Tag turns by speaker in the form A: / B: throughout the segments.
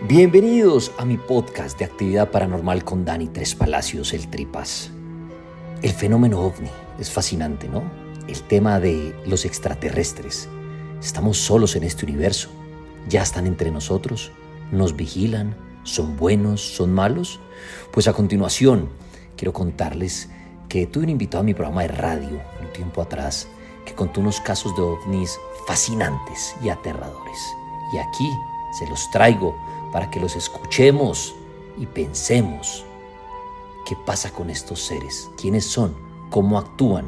A: Bienvenidos a mi podcast de actividad paranormal con Dani Tres Palacios, el Tripas. El fenómeno ovni es fascinante, ¿no? El tema de los extraterrestres. ¿Estamos solos en este universo? ¿Ya están entre nosotros? ¿Nos vigilan? ¿Son buenos? ¿Son malos? Pues a continuación quiero contarles que tuve un invitado a mi programa de radio un tiempo atrás que contó unos casos de ovnis fascinantes y aterradores. Y aquí se los traigo para que los escuchemos y pensemos. ¿Qué pasa con estos seres? ¿Quiénes son? ¿Cómo actúan?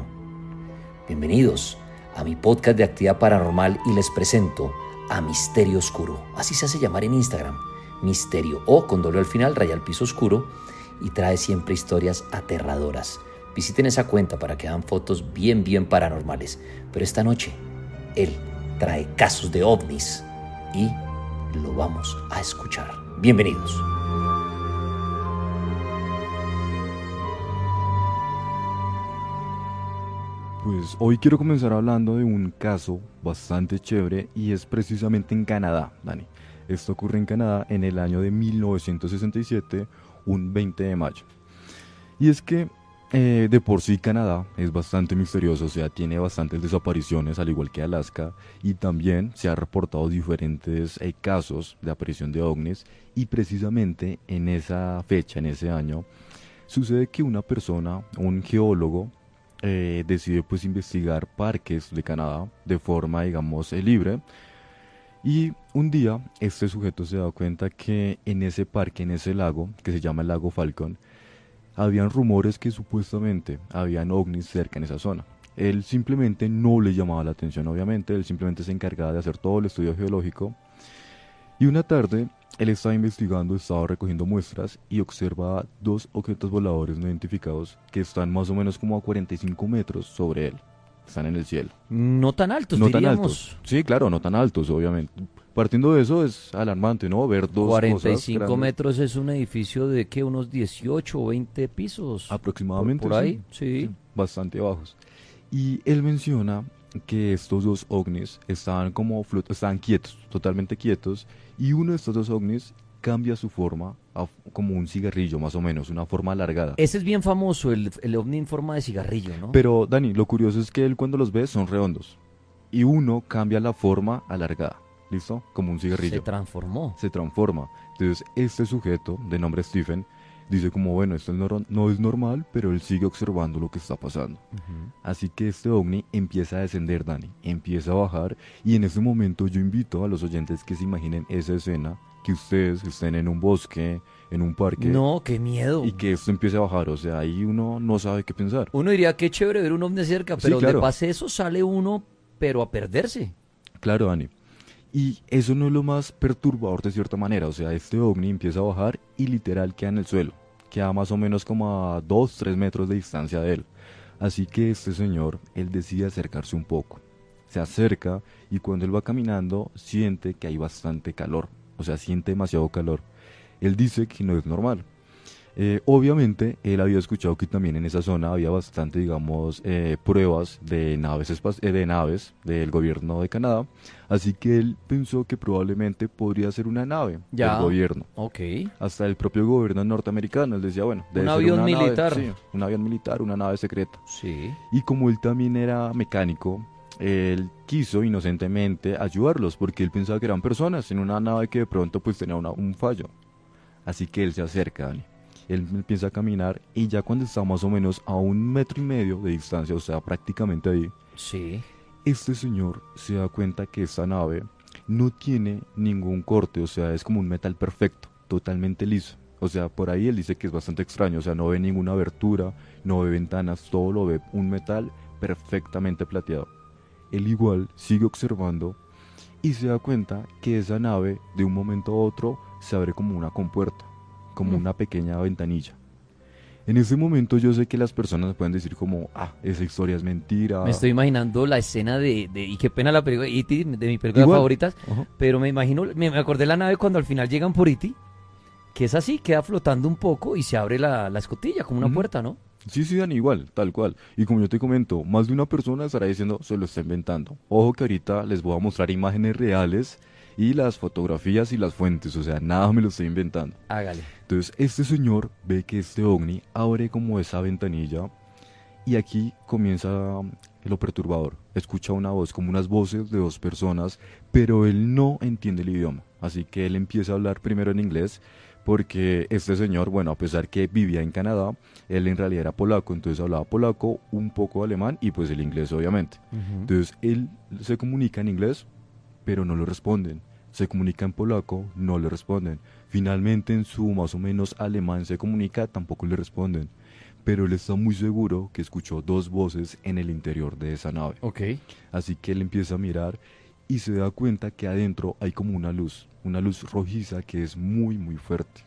A: Bienvenidos a mi podcast de actividad paranormal y les presento a Misterio Oscuro. Así se hace llamar en Instagram. Misterio o con doble al final, raya al piso oscuro, y trae siempre historias aterradoras. Visiten esa cuenta para que hagan fotos bien paranormales. Pero esta noche, él trae casos de ovnis y lo vamos a escuchar. Bienvenidos.
B: Pues hoy quiero comenzar hablando de un caso bastante chévere y es precisamente en Canadá, Dani. Esto ocurre en Canadá en el año de 1967, un 20 de mayo. Y es que de por sí Canadá es bastante misterioso, o sea, tiene bastantes desapariciones al igual que Alaska, y también se han reportado diferentes casos de aparición de ovnis, y precisamente en esa fecha, en ese año, sucede que una persona, un geólogo, decide pues investigar parques de Canadá de forma, digamos, libre. Y un día este sujeto se da cuenta que en ese parque, en ese lago, que se llama el lago Falcon, habían rumores que supuestamente habían ovnis cerca en esa zona. Él simplemente no le llamaba la atención, obviamente, él simplemente se encargaba de hacer todo el estudio geológico. Y una tarde, él estaba investigando, estaba recogiendo muestras y observa dos objetos voladores no identificados que están más o menos como a 45 metros sobre él. Están en el cielo.
A: No tan altos,
B: No
A: diríamos.
B: tan altos. Sí, claro, no tan altos, obviamente. Partiendo de eso es alarmante, ¿no? Ver dos
A: 45
B: cosas grandes.
A: metros es un edificio de ¿qué? Unos 18 o 20 pisos.
B: Aproximadamente,
A: Por ahí, sí.
B: bastante bajos. Y él menciona que estos dos ovnis estaban estaban quietos, totalmente quietos, y uno de estos dos ovnis cambia su forma como un cigarrillo, más o menos, una forma alargada.
A: Ese es bien famoso, el ovni en forma de cigarrillo, ¿no?
B: Pero, Dani, lo curioso es que él cuando los ve son redondos, y uno cambia la forma alargada, ¿listo? Como un cigarrillo.
A: Se transformó.
B: Se transforma. Entonces, este sujeto, de nombre Stephen, dice como, bueno, esto no es normal, pero él sigue observando lo que está pasando. Así que este ovni empieza a descender, Dani, empieza a bajar, y en ese momento yo invito a los oyentes que se imaginen esa escena, que ustedes estén en un bosque, en un parque,
A: No, qué miedo.
B: y que esto empiece a bajar, o sea, ahí uno no sabe qué pensar.
A: Uno diría, qué chévere ver un ovni cerca,
B: Sí,
A: pero donde
B: claro.
A: pase eso sale uno, pero a perderse.
B: Claro, Dani. Y eso no es lo más perturbador de cierta manera, o sea, este ovni empieza a bajar y literal queda en el suelo, queda más o menos como a 2-3 metros de distancia de él. Así que este señor, él decide acercarse un poco, se acerca y cuando él va caminando siente que hay bastante calor, o sea, siente demasiado calor. Él dice que no es normal. Obviamente, él había escuchado que también en esa zona había bastante, digamos, pruebas de naves del gobierno de Canadá, así que él pensó que probablemente podría ser una nave
A: Ya.
B: del gobierno.
A: Ok.
B: Hasta el propio gobierno norteamericano, él decía, bueno, debe ser
A: avión
B: una nave,
A: militar.
B: sí, un avión militar, una nave secreta.
A: Sí.
B: Y como él también era mecánico, él quiso inocentemente ayudarlos, porque él pensaba que eran personas en una nave que de pronto pues tenía un fallo. Así que él se acerca, Dani. Él empieza a caminar y ya cuando está más o menos a 1,5 metros de distancia, o sea, prácticamente ahí,
A: Sí.
B: este señor se da cuenta que esta nave no tiene ningún corte, o sea, es como un metal perfecto, totalmente liso. O sea, por ahí él dice que es bastante extraño, o sea, no ve ninguna abertura, no ve ventanas, todo lo ve un metal perfectamente plateado. Él igual sigue observando y se da cuenta que esa nave de un momento a otro se abre como una compuerta, como una pequeña ventanilla. En ese momento yo sé que las personas pueden decir como, esa historia es mentira.
A: Me estoy imaginando la escena y qué pena la película, E.T., de mis películas
B: Igual.
A: favoritas,
B: Ajá.
A: pero me imagino, me acordé de la nave cuando al final llegan por E.T., que es así, queda flotando un poco y se abre la escotilla, como una
B: Ujú.
A: puerta, ¿no?
B: Sí, sí, Dan, igual, tal cual. Y como yo te comento, más de una persona estará diciendo, se lo está inventando. Ojo que ahorita les voy a mostrar imágenes reales y las fotografías y las fuentes, o sea, nada me lo estoy inventando.
A: Hágale.
B: Entonces, este señor ve que este ovni abre como esa ventanilla y aquí comienza lo perturbador. Escucha una voz, como unas voces de dos personas, pero él no entiende el idioma. Así que él empieza a hablar primero en inglés, porque este señor, bueno, a pesar que vivía en Canadá, él en realidad era polaco, entonces hablaba polaco, un poco alemán y pues el inglés obviamente.
A: Ujú.
B: Entonces él se comunica en inglés, pero no lo responden. Se comunica en polaco, no le responden. Finalmente en su más o menos alemán se comunica, tampoco le responden. Pero él está muy seguro que escuchó dos voces en el interior de esa nave.
A: Ok.
B: Así que él empieza a mirar y se da cuenta que adentro hay como una luz rojiza que es muy muy fuerte.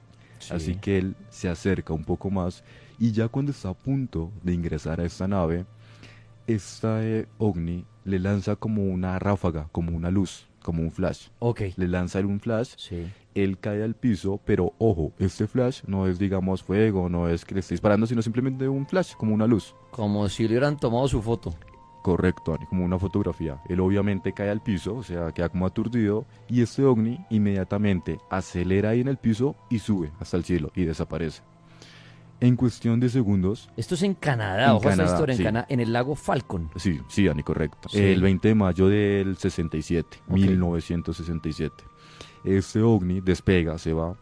B: Así
A: Sí.
B: que él se acerca un poco más y ya cuando está a punto de ingresar a esta nave, esta ovni le lanza como una ráfaga, como una luz, como un flash.
A: Ok.
B: Le lanza él un flash,
A: Sí.
B: él cae al piso, pero ojo, este flash no es digamos fuego, no es que le esté disparando, sino simplemente un flash, como una luz.
A: Como si le hubieran tomado su foto.
B: Correcto, Ani, como una fotografía. Él obviamente cae al piso, o sea, queda como aturdido, y este ovni inmediatamente acelera ahí en el piso y sube hasta el cielo y desaparece. En cuestión de segundos,
A: Esto es en Canadá,
B: en
A: ojo a esta
B: Canadá,
A: historia,
B: sí.
A: en el lago Falcon.
B: Sí, Ani, correcto.
A: Sí.
B: El 20 de mayo del 67,
A: Ok.
B: 1967. Este ovni despega, se va,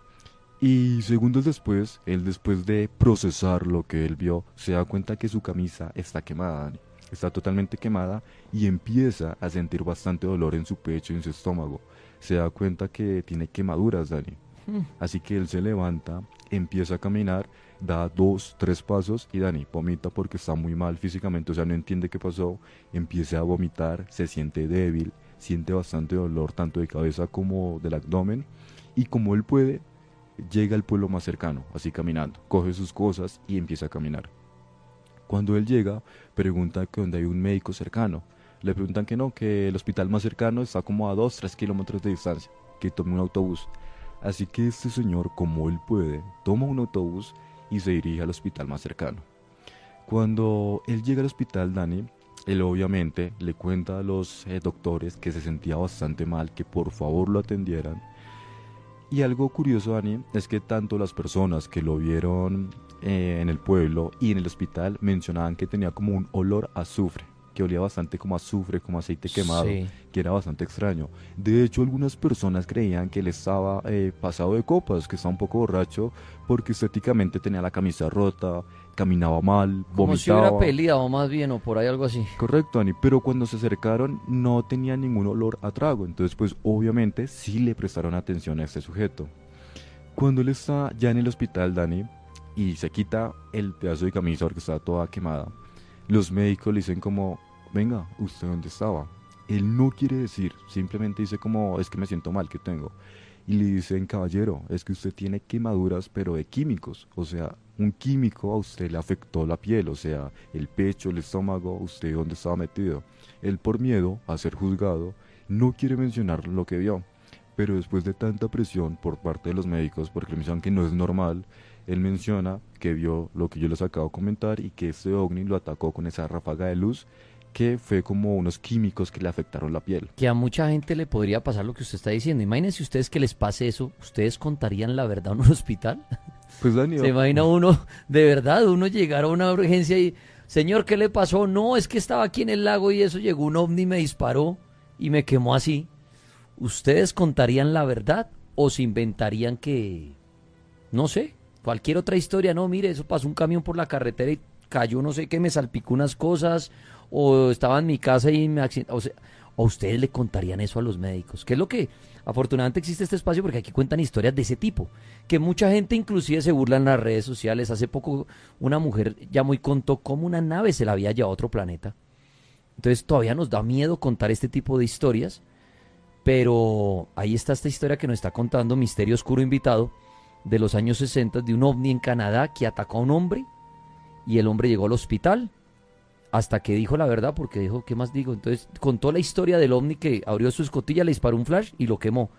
B: y segundos después, él después de procesar lo que él vio, se da cuenta que su camisa está quemada, Ani. Está totalmente quemada y empieza a sentir bastante dolor en su pecho y en su estómago. Se da cuenta que tiene quemaduras, Dani.
A: Mm.
B: Así que él se levanta, empieza a caminar, da 2, 3 pasos y Dani vomita porque está muy mal físicamente, o sea, no entiende qué pasó, empieza a vomitar, se siente débil, siente bastante dolor tanto de cabeza como del abdomen y como él puede, llega al pueblo más cercano, así caminando, coge sus cosas y empieza a caminar. Cuando él llega, pregunta que donde hay un médico cercano. Le preguntan que no, que el hospital más cercano está como a 2, 3 kilómetros de distancia, que tome un autobús. Así que este señor, como él puede, toma un autobús y se dirige al hospital más cercano. Cuando él llega al hospital, Dani, él obviamente le cuenta a los doctores que se sentía bastante mal, que por favor lo atendieran. Y algo curioso, Dani, es que tanto las personas que lo vieron en el pueblo y en el hospital mencionaban que tenía como un olor a azufre, que olía bastante como azufre, como aceite quemado,
A: Sí.
B: que era bastante extraño. De hecho, algunas personas creían que él estaba pasado de copas, que estaba un poco borracho, porque estéticamente tenía la camisa rota, caminaba mal,
A: Como si hubiera
B: vomitaba.
A: peleado más bien o por ahí algo así.
B: Correcto, Ani, pero cuando se acercaron no tenía ningún olor a trago, entonces pues obviamente sí le prestaron atención a este sujeto. Cuando él está ya en el hospital, Dani, y se quita el pedazo de camisa porque estaba toda quemada, los médicos le dicen como, venga, ¿usted dónde estaba? Él no quiere decir, simplemente dice como, es que me siento mal, ¿qué tengo? Y le dicen, caballero, es que usted tiene quemaduras, pero de químicos. O sea, un químico a usted le afectó la piel, o sea, el pecho, el estómago, usted dónde estaba metido. Él por miedo a ser juzgado, no quiere mencionar lo que vio. Pero después de tanta presión por parte de los médicos, porque le mencionan que no es normal, él menciona que vio lo que yo les acabo de comentar y que este ovni lo atacó con esa ráfaga de luz que fue como unos químicos que le afectaron la piel.
A: Que a mucha gente le podría pasar lo que usted está diciendo. Imagínense ustedes que les pase eso. ¿Ustedes contarían la verdad en un hospital?
B: Pues Dani,
A: ¿Se imagina uno, de verdad, uno llegar a una urgencia y, señor, ¿qué le pasó? No, es que estaba aquí en el lago y eso llegó un ovni, me disparó y me quemó así. ¿Ustedes contarían la verdad o se inventarían que, no sé, cualquier otra historia? No, mire, eso pasó un camión por la carretera y cayó, no sé qué, me salpicó unas cosas, o estaba en mi casa y me accidentó. O sea, ¿o ustedes le contarían eso a los médicos? ¿Qué es lo que, afortunadamente existe este espacio porque aquí cuentan historias de ese tipo? Que mucha gente inclusive se burla en las redes sociales. Hace poco una mujer ya muy contó cómo una nave se la había llevado a otro planeta. Entonces todavía nos da miedo contar este tipo de historias. Pero ahí está esta historia que nos está contando Misterio Oscuro Invitado de los años 60 de un ovni en Canadá que atacó a un hombre y el hombre llegó al hospital hasta que dijo la verdad porque dijo, ¿qué más digo? Entonces contó la historia del ovni que abrió su escotilla, le disparó un flash y lo quemó.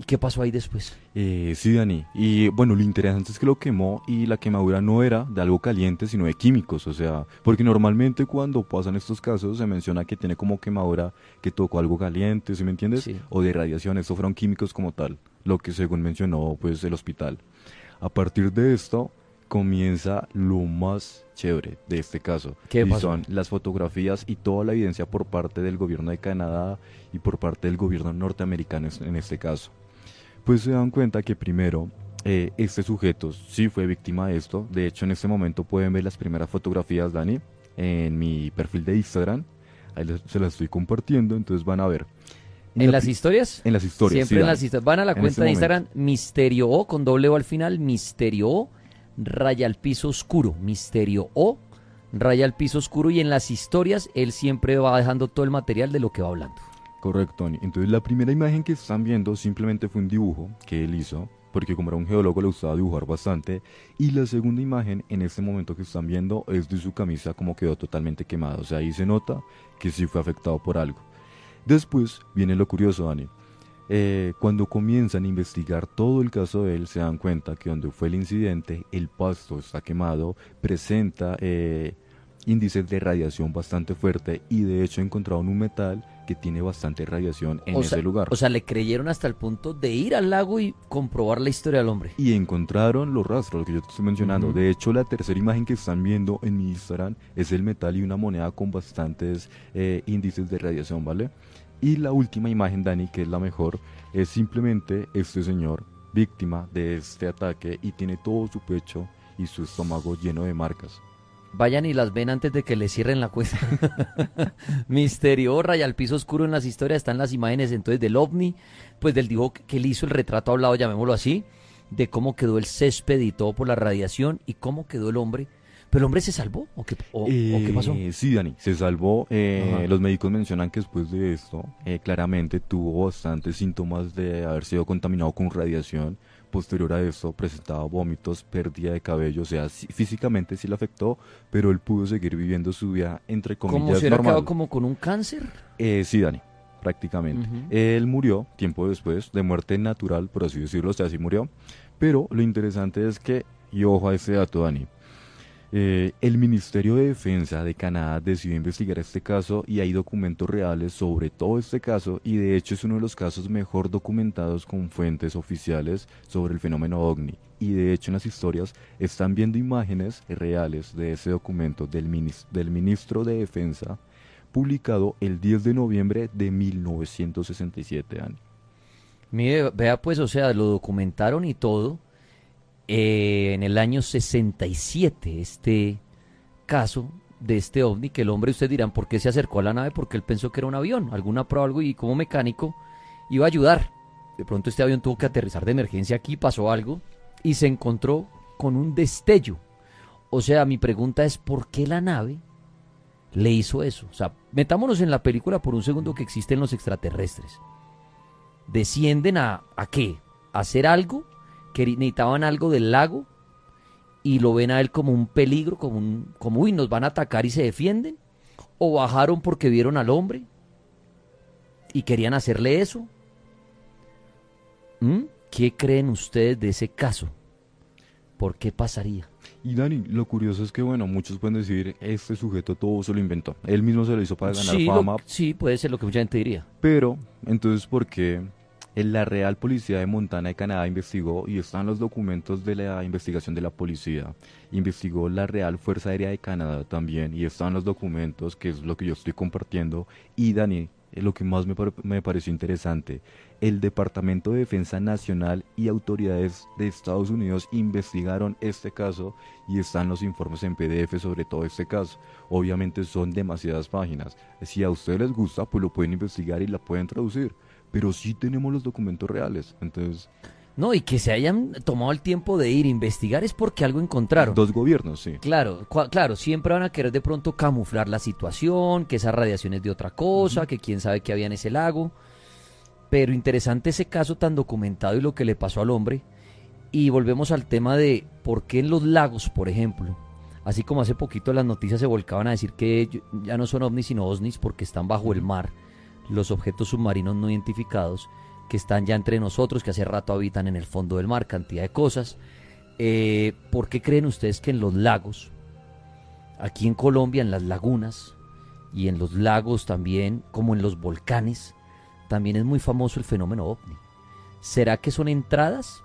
A: ¿Y qué pasó ahí después?
B: Sí, Dani. Y bueno, lo interesante es que lo quemó y la quemadura no era de algo caliente, sino de químicos. O sea, porque normalmente cuando pasan estos casos se menciona que tiene como quemadura que tocó algo caliente, ¿sí me entiendes?
A: Sí.
B: O de radiación, estos fueron químicos como tal, lo que según mencionó pues el hospital. A partir de esto comienza lo más chévere de este caso.
A: ¿Qué
B: Y
A: pasó?
B: son las fotografías y toda la evidencia por parte del gobierno de Canadá y por parte del gobierno norteamericano en este caso. Pues se dan cuenta que primero este sujeto sí fue víctima de esto. De hecho, en este momento pueden ver las primeras fotografías, Dani, en mi perfil de Instagram. Ahí se las estoy compartiendo, entonces van a ver.
A: ¿En las historias?
B: En las historias,
A: Siempre
B: sí,
A: en
B: Dani.
A: las historias. Van a la
B: En
A: cuenta
B: este
A: de
B: momento.
A: Instagram, Misterio O, con doble O al final, Misterio O, raya al piso oscuro, Misterio O, raya al piso oscuro, y en las historias él siempre va dejando todo el material de lo que va hablando.
B: Correcto, Tony. Entonces la primera imagen que están viendo simplemente fue un dibujo que él hizo, porque como era un geólogo le gustaba dibujar bastante. Y la segunda imagen en este momento que están viendo es de su camisa como quedó totalmente quemada. O sea, ahí se nota que sí fue afectado por algo. Después viene lo curioso, Dani. Cuando comienzan a investigar todo el caso de él, se dan cuenta que donde fue el incidente, el pasto está quemado, presenta índices de radiación bastante fuerte y de hecho encontraron un metal que tiene bastante radiación en ese lugar.
A: O sea, le creyeron hasta el punto de ir al lago y comprobar la historia del hombre.
B: Y encontraron los rastros, lo que yo te estoy mencionando.
A: Ujú.
B: De hecho, la tercera imagen que están viendo en mi Instagram es el metal y una moneda con bastantes índices de radiación, ¿vale? Y la última imagen, Dani, que es la mejor, es simplemente este señor víctima de este ataque y tiene todo su pecho y su estómago lleno de marcas.
A: Vayan y las ven antes de que le cierren la cuenta. Misterio, raya al piso oscuro, en las historias están las imágenes entonces del ovni, pues del dibujo que él hizo, el retrato hablado, llamémoslo así, de cómo quedó el césped y todo por la radiación y cómo quedó el hombre. ¿Pero el hombre se salvó? ¿O qué pasó?
B: Sí, Dani, se salvó.
A: Ajá.
B: Los médicos mencionan que después de esto, claramente tuvo bastantes síntomas de haber sido contaminado con radiación. Posterior a esto, presentaba vómitos, pérdida de cabello, o sea, físicamente sí le afectó, pero él pudo seguir viviendo su vida, entre
A: ¿Como
B: comillas,
A: si hubiera
B: normal.
A: quedado como con un cáncer?
B: Sí, Dani, prácticamente.
A: Ujú.
B: Él murió tiempo después, de muerte natural, por así decirlo, o sea, sí murió. Pero lo interesante es que, y ojo a este dato, Dani, el Ministerio de Defensa de Canadá decidió investigar este caso y hay documentos reales sobre todo este caso y de hecho es uno de los casos mejor documentados con fuentes oficiales sobre el fenómeno OVNI. Y de hecho en las historias están viendo imágenes reales de ese documento del ministro de Defensa publicado el 10 de noviembre de 1967, Ani.
A: Mire, vea pues, o sea, lo documentaron y todo. En el año 67, este caso de este ovni, que el hombre, ustedes dirán, ¿por qué se acercó a la nave? Porque él pensó que era un avión, alguna prueba, algo, y como mecánico iba a ayudar. De pronto este avión tuvo que aterrizar de emergencia aquí, pasó algo, y se encontró con un destello. O sea, mi pregunta es, ¿por qué la nave le hizo eso? O sea, metámonos en la película por un segundo que existen los extraterrestres. ¿Descienden a qué? ¿A hacer algo? Que necesitaban algo del lago y lo ven a él como un peligro, como uy, nos van a atacar y se defienden, o bajaron porque vieron al hombre y querían hacerle eso. ¿Qué creen ustedes de ese caso? ¿Por qué pasaría?
B: Y Dani, lo curioso es que, bueno, muchos pueden decir, este sujeto todo se lo inventó. Él mismo se lo hizo para ganar
A: Sí,
B: fama,
A: sí, puede ser lo que mucha gente diría.
B: pero, entonces, ¿por qué la Real Policía de Montana de Canadá investigó, y están los documentos de la investigación de la policía, investigó la Real Fuerza Aérea de Canadá también, y están los documentos, que es lo que yo estoy compartiendo, y Dani, lo que más me pareció interesante, el Departamento de Defensa Nacional y autoridades de Estados Unidos investigaron este caso y están los informes en PDF sobre todo este caso. Obviamente son demasiadas páginas. Si a ustedes les gusta, pues lo pueden investigar y la pueden traducir. Pero sí tenemos los documentos reales. Entonces,
A: No, y que se hayan tomado el tiempo de ir a investigar es porque algo encontraron.
B: dos gobiernos, sí.
A: Claro, claro, siempre van a querer de pronto camuflar la situación, que esa radiación es de otra cosa, que quién sabe qué había en ese lago. Pero interesante ese caso tan documentado y lo que le pasó al hombre. Y volvemos al tema de por qué en los lagos, por ejemplo, así como hace poquito las noticias se volcaban a decir que ya no son ovnis sino osnis porque están bajo el mar, los objetos submarinos no identificados. que están ya entre nosotros, que hace rato habitan en el fondo del mar, cantidad de cosas. ¿Por qué creen ustedes que en los lagos, aquí en Colombia, en las lagunas y en los lagos también, como en los volcanes, también es muy famoso el fenómeno ovni? ¿Será que son entradas?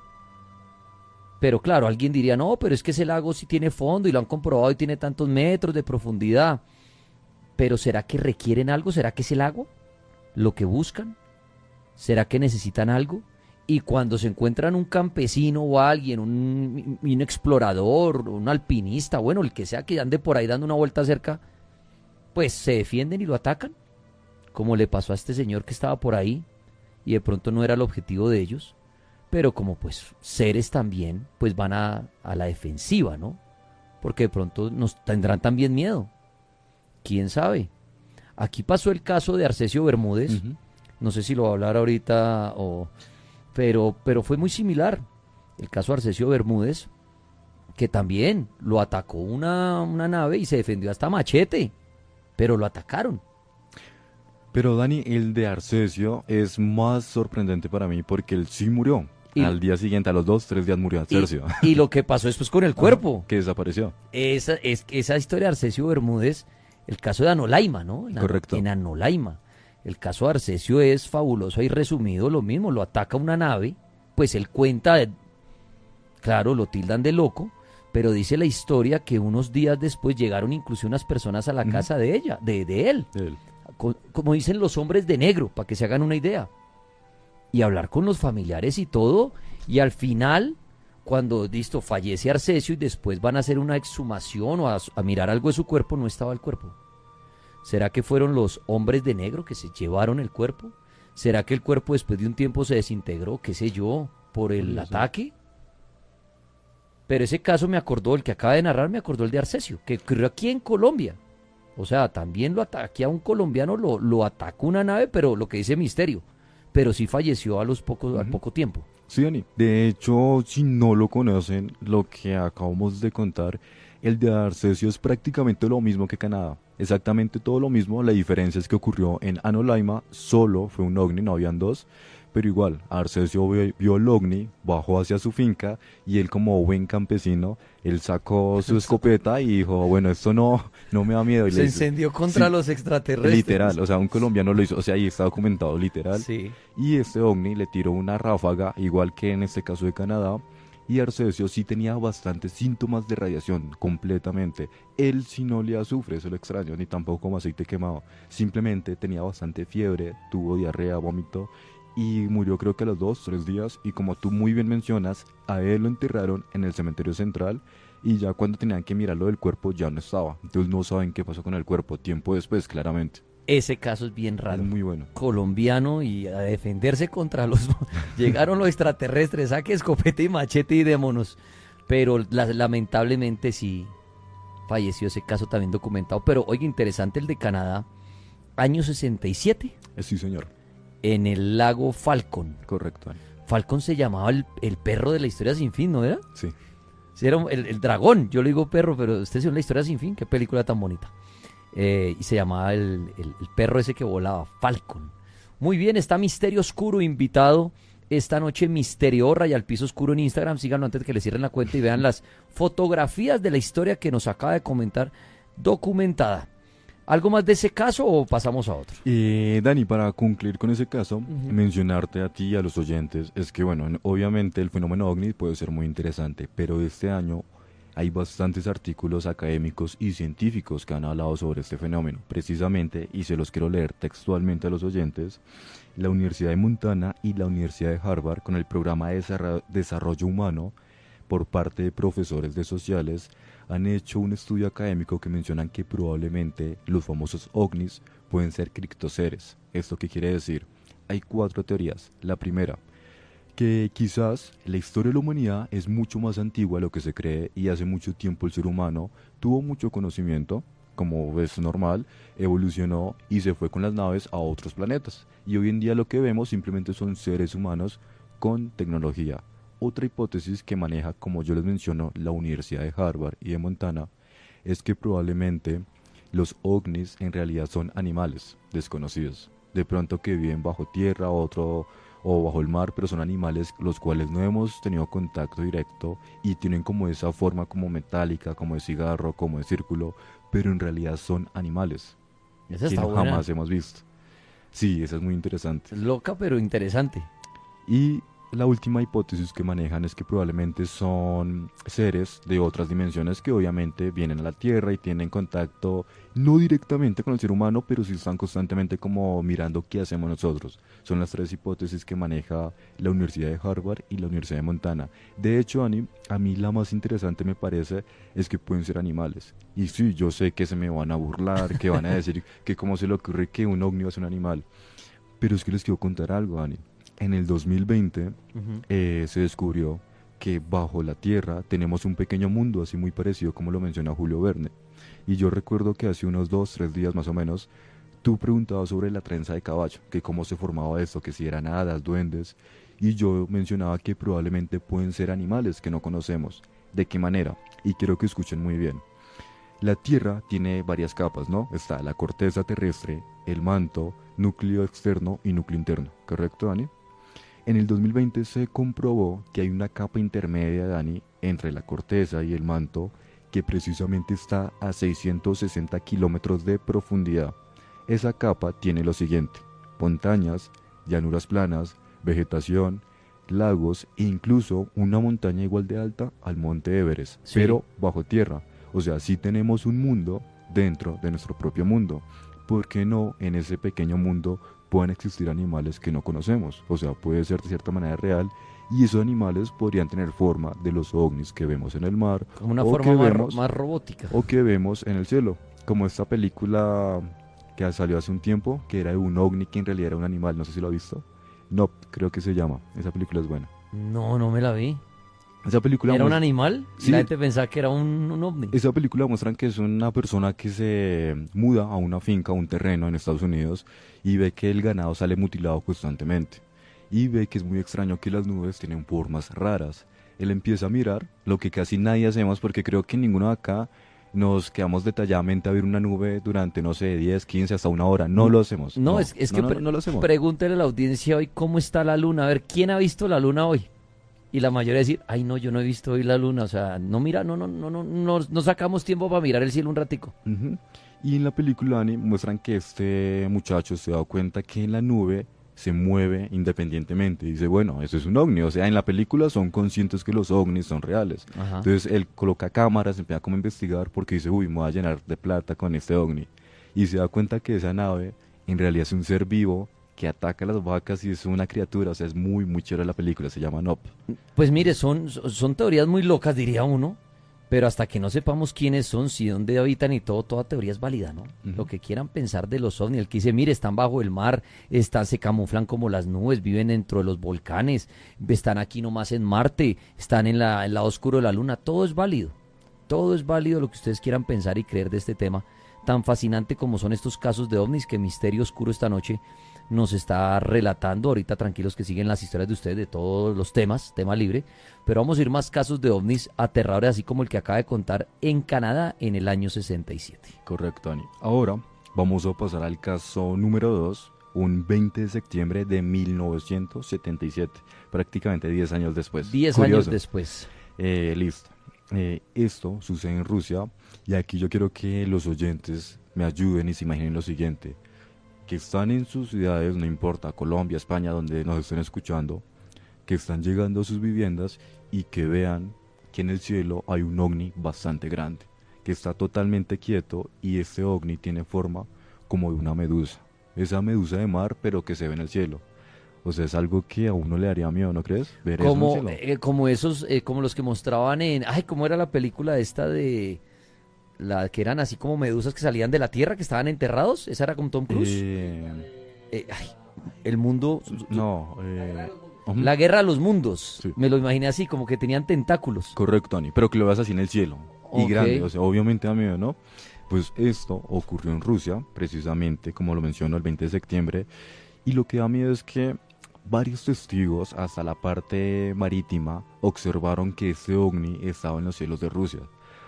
A: Pero claro, alguien diría, no, pero es que ese lago sí tiene fondo y lo han comprobado y tiene tantos metros de profundidad. Pero ¿será que requieren algo? ¿Será que es el agua lo que buscan? ¿Será que necesitan algo? Y cuando se encuentran un campesino o alguien, un explorador, un alpinista, bueno, el que sea que ande por ahí dando una vuelta cerca, pues se defienden y lo atacan, como le pasó a este señor que estaba por ahí y de pronto no era el objetivo de ellos, pero como pues seres también, pues van a la defensiva, ¿no? Porque de pronto nos tendrán también miedo. ¿Quién sabe? Aquí pasó el caso de Arcesio Bermúdez. No sé si lo va a hablar ahorita pero fue muy similar. El caso de Arcesio Bermúdez, que también lo atacó una nave y se defendió hasta machete, pero lo atacaron.
B: Pero Dani, el de Arcesio es más sorprendente para mí porque él sí murió. Al día siguiente, a los 2, 3 días murió Arcesio.
A: Y lo que pasó después con el cuerpo.
B: Que desapareció.
A: Esa historia de Arcesio Bermúdez, el caso de Anolaima, ¿no?
B: Correcto.
A: En Anolaima. El caso de Arcesio es fabuloso y resumido, lo mismo, lo ataca una nave, pues él cuenta, claro, lo tildan de loco, pero dice la historia que unos días después llegaron incluso unas personas a la casa de él. Como dicen los hombres de negro, para que se hagan una idea. Y hablar con los familiares y todo, y al final, cuando, listo, fallece Arcesio y después van a hacer una exhumación o a mirar algo de su cuerpo, no estaba el cuerpo. ¿Será que fueron los hombres de negro que se llevaron el cuerpo? ¿Será que el cuerpo después de un tiempo se desintegró, qué sé yo, por el ataque? Pero ese caso me acordó, el que acaba de narrar, me acordó el de Arcesio, que ocurrió aquí en Colombia. O sea, también aquí a un colombiano lo atacó una nave, pero lo que dice Misterio, pero sí falleció al poco tiempo.
B: Sí, Dani. De hecho, si no lo conocen, lo que acabamos de contar, el de Arcesio es prácticamente lo mismo que Canadá. Exactamente todo lo mismo, la diferencia es que ocurrió en Anolaima, solo fue un ovni, no habían dos, pero igual, Arcesio vio el ovni, bajó hacia su finca y él como buen campesino, él sacó su escopeta y dijo, bueno, esto no me da miedo. Y
A: se incendió contra los extraterrestres.
B: Literal, o sea, un colombiano lo hizo, o sea, ahí está documentado literal.
A: Sí.
B: Y este ovni le tiró una ráfaga, igual que en este caso de Canadá, y Arcesio sí tenía bastantes síntomas de radiación, completamente. Él sí no olía a azufre, eso es lo extraño, ni tampoco como aceite quemado. Simplemente tenía bastante fiebre, tuvo diarrea, vómito, y murió creo que a los 2, 3 días. Y como tú muy bien mencionas, a él lo enterraron en el cementerio central, y ya cuando tenían que mirarlo del cuerpo ya no estaba. Entonces no saben qué pasó con el cuerpo, tiempo después, claramente.
A: Ese caso es bien raro.
B: Es muy bueno.
A: Colombiano y a defenderse contra los... Llegaron los extraterrestres, saque escopeta y machete y démonos. Pero lamentablemente sí falleció, ese caso también documentado. Pero oye, interesante el de Canadá, año 67.
B: Sí, señor.
A: En el lago Falcon.
B: Correcto.
A: Falcon se llamaba el perro de la historia sin fin, ¿no era?
B: Sí.
A: Sí, era el dragón, yo le digo perro, pero usted es la historia sin fin, qué película tan bonita. Y se llamaba el perro ese que volaba, Falcon. Muy bien, está Misterio Oscuro invitado esta noche, Misterio Raya al Piso Oscuro en Instagram. Síganlo antes de que le cierren la cuenta y vean las fotografías de la historia que nos acaba de comentar, documentada. ¿Algo más de ese caso o pasamos a otro?
B: Dani, para concluir con ese caso, mencionarte a ti y a los oyentes, es que bueno, obviamente el fenómeno ovni puede ser muy interesante, pero este año hay bastantes artículos académicos y científicos que han hablado sobre este fenómeno. Precisamente, y se los quiero leer textualmente a los oyentes, la Universidad de Montana y la Universidad de Harvard, con el programa de desarrollo humano por parte de profesores de sociales, han hecho un estudio académico que mencionan que probablemente los famosos ovnis pueden ser criptoseres. ¿Esto qué quiere decir? Hay 4 teorías. La primera, que quizás la historia de la humanidad es mucho más antigua de lo que se cree y hace mucho tiempo el ser humano tuvo mucho conocimiento, como es normal, evolucionó y se fue con las naves a otros planetas. Y hoy en día lo que vemos simplemente son seres humanos con tecnología. Otra hipótesis que maneja, como yo les menciono, la Universidad de Harvard y de Montana, es que probablemente los ovnis en realidad son animales desconocidos, de pronto que viven bajo tierra, o bajo el mar, pero son animales los cuales no hemos tenido contacto directo y tienen como esa forma como metálica, como de cigarro, como de círculo, pero en realidad son animales
A: Esa
B: que
A: está
B: no
A: buena.
B: jamás hemos visto. Sí, eso es muy interesante.
A: Es loca, pero interesante.
B: Y la última hipótesis que manejan es que probablemente son seres de otras dimensiones que obviamente vienen a la Tierra y tienen contacto no directamente con el ser humano, pero sí están constantemente como mirando qué hacemos nosotros. Son las tres hipótesis que maneja la Universidad de Harvard y la Universidad de Montana. De hecho, Ani, a mí la más interesante me parece es que pueden ser animales. Y sí, yo sé que se me van a burlar, que van a decir que cómo se le ocurre que un ovni es un animal. Pero es que les quiero contar algo, Ani. En el 2020
A: Ujú.
B: se descubrió que bajo la Tierra tenemos un pequeño mundo, así muy parecido como lo menciona Julio Verne. Y yo recuerdo que hace unos 2, 3 días más o menos, tú preguntabas sobre la trenza de caballo, que cómo se formaba esto, que si eran hadas, duendes, y yo mencionaba que probablemente pueden ser animales que no conocemos. ¿De qué manera? Y quiero que escuchen muy bien. La Tierra tiene varias capas, ¿no? Está la corteza terrestre, el manto, núcleo externo y núcleo interno, ¿correcto, Dani? En el 2020 se comprobó que hay una capa intermedia, Dani, entre la corteza y el manto, que precisamente está a 660 kilómetros de profundidad. Esa capa tiene lo siguiente: montañas, llanuras planas, vegetación, lagos e incluso una montaña igual de alta al monte Everest,
A: Sí.
B: pero bajo tierra. O sea, sí tenemos un mundo dentro de nuestro propio mundo. ¿Por qué no en ese pequeño mundo pueden existir animales que no conocemos? O sea, puede ser de cierta manera real y esos animales podrían tener forma de los ovnis que vemos en el mar
A: Como una
B: o
A: forma
B: que
A: más,
B: vemos
A: más robótica.
B: o que vemos en el cielo, como esta película que salió hace un tiempo, que era de un ovni que en realidad era un animal, no sé si lo ha visto. No, creo que se llama. Esa película es buena.
A: No, no me la vi.
B: Esa película
A: ¿Era un
B: muestra,
A: animal? Y
B: sí,
A: la gente pensaba que era un ovni.
B: esa película muestran que es una persona que se muda a una finca, a un terreno en Estados Unidos y ve que el ganado sale mutilado constantemente. Y ve que es muy extraño que las nubes tienen formas raras. Él empieza a mirar, lo que casi nadie hacemos porque creo que ninguno de acá nos quedamos detalladamente a ver una nube durante, no sé, 10, 15, hasta una hora. No lo hacemos.
A: No,
B: No,
A: es
B: no,
A: que
B: no, no lo hacemos.
A: pregúntele a la audiencia hoy cómo está la luna. A ver, ¿quién ha visto la luna hoy? Y la mayoría decir, ay no, yo no he visto hoy la luna. O sea, no mira, no sacamos tiempo para mirar el cielo un ratico.
B: Ujú. Y en la película, Annie, muestran que este muchacho se da cuenta que en la nube se mueve independientemente. Dice, bueno, eso es un ovni. O sea, en la película son conscientes que los ovnis son reales.
A: Ajá.
B: Entonces él coloca cámaras, empieza como a investigar porque dice, uy, me voy a llenar de plata con este ovni. Y se da cuenta que esa nave en realidad es un ser vivo que ataca a las vacas y es una criatura. O sea, es muy, muy chévere la película. Se llama Nope.
A: Pues mire, son teorías muy locas, diría uno. Pero hasta que no sepamos quiénes son, si dónde habitan y todo, toda teoría es válida, ¿no?
B: Ujú.
A: Lo que quieran pensar de los ovnis, el que dice, mire, están bajo el mar, se camuflan como las nubes, viven dentro de los volcanes, están aquí nomás en Marte, están en el lado oscuro de la luna, todo es válido. Todo es válido lo que ustedes quieran pensar y creer de este tema tan fascinante como son estos casos de ovnis que Misterio Oscuro esta noche nos está relatando. Ahorita tranquilos que siguen las historias de ustedes de todos los temas, tema libre, pero vamos a ir más casos de ovnis aterradores, así como el que acaba de contar en Canadá en el año 67.
B: Correcto, Ani. Ahora vamos a pasar al caso número 2, un 20 de septiembre de 1977, prácticamente 10 años después.
A: 10 años
B: Curioso.
A: después.
B: Listo. Esto sucede en Rusia y aquí yo quiero que los oyentes me ayuden y se imaginen lo siguiente, que están en sus ciudades, no importa, Colombia, España, donde nos estén escuchando, que están llegando a sus viviendas y que vean que en el cielo hay un ovni bastante grande, que está totalmente quieto y este ovni tiene forma como de una medusa, esa medusa de mar pero que se ve en el cielo. O sea, es algo que a uno le daría miedo, ¿no crees? Ver eso en el
A: Como,
B: cielo.
A: como esos, como los que mostraban en, ay, ¿cómo era la película esta de, la que eran así como medusas que salían de la tierra, que estaban enterrados? Esa era con Tom Cruise. Ay, el mundo,
B: No, ujú,
A: la guerra de los mundos.
B: sí.
A: Me lo imaginé así, como que tenían tentáculos.
B: correcto, Tony, pero que lo veas así en el cielo y
A: Ok.
B: grande, o sea, obviamente da miedo, ¿no? Pues esto ocurrió en Rusia, precisamente, como lo menciono, el 20 de septiembre, y lo que da miedo es que varios testigos, hasta la parte marítima, observaron que este ovni estaba en los cielos de Rusia.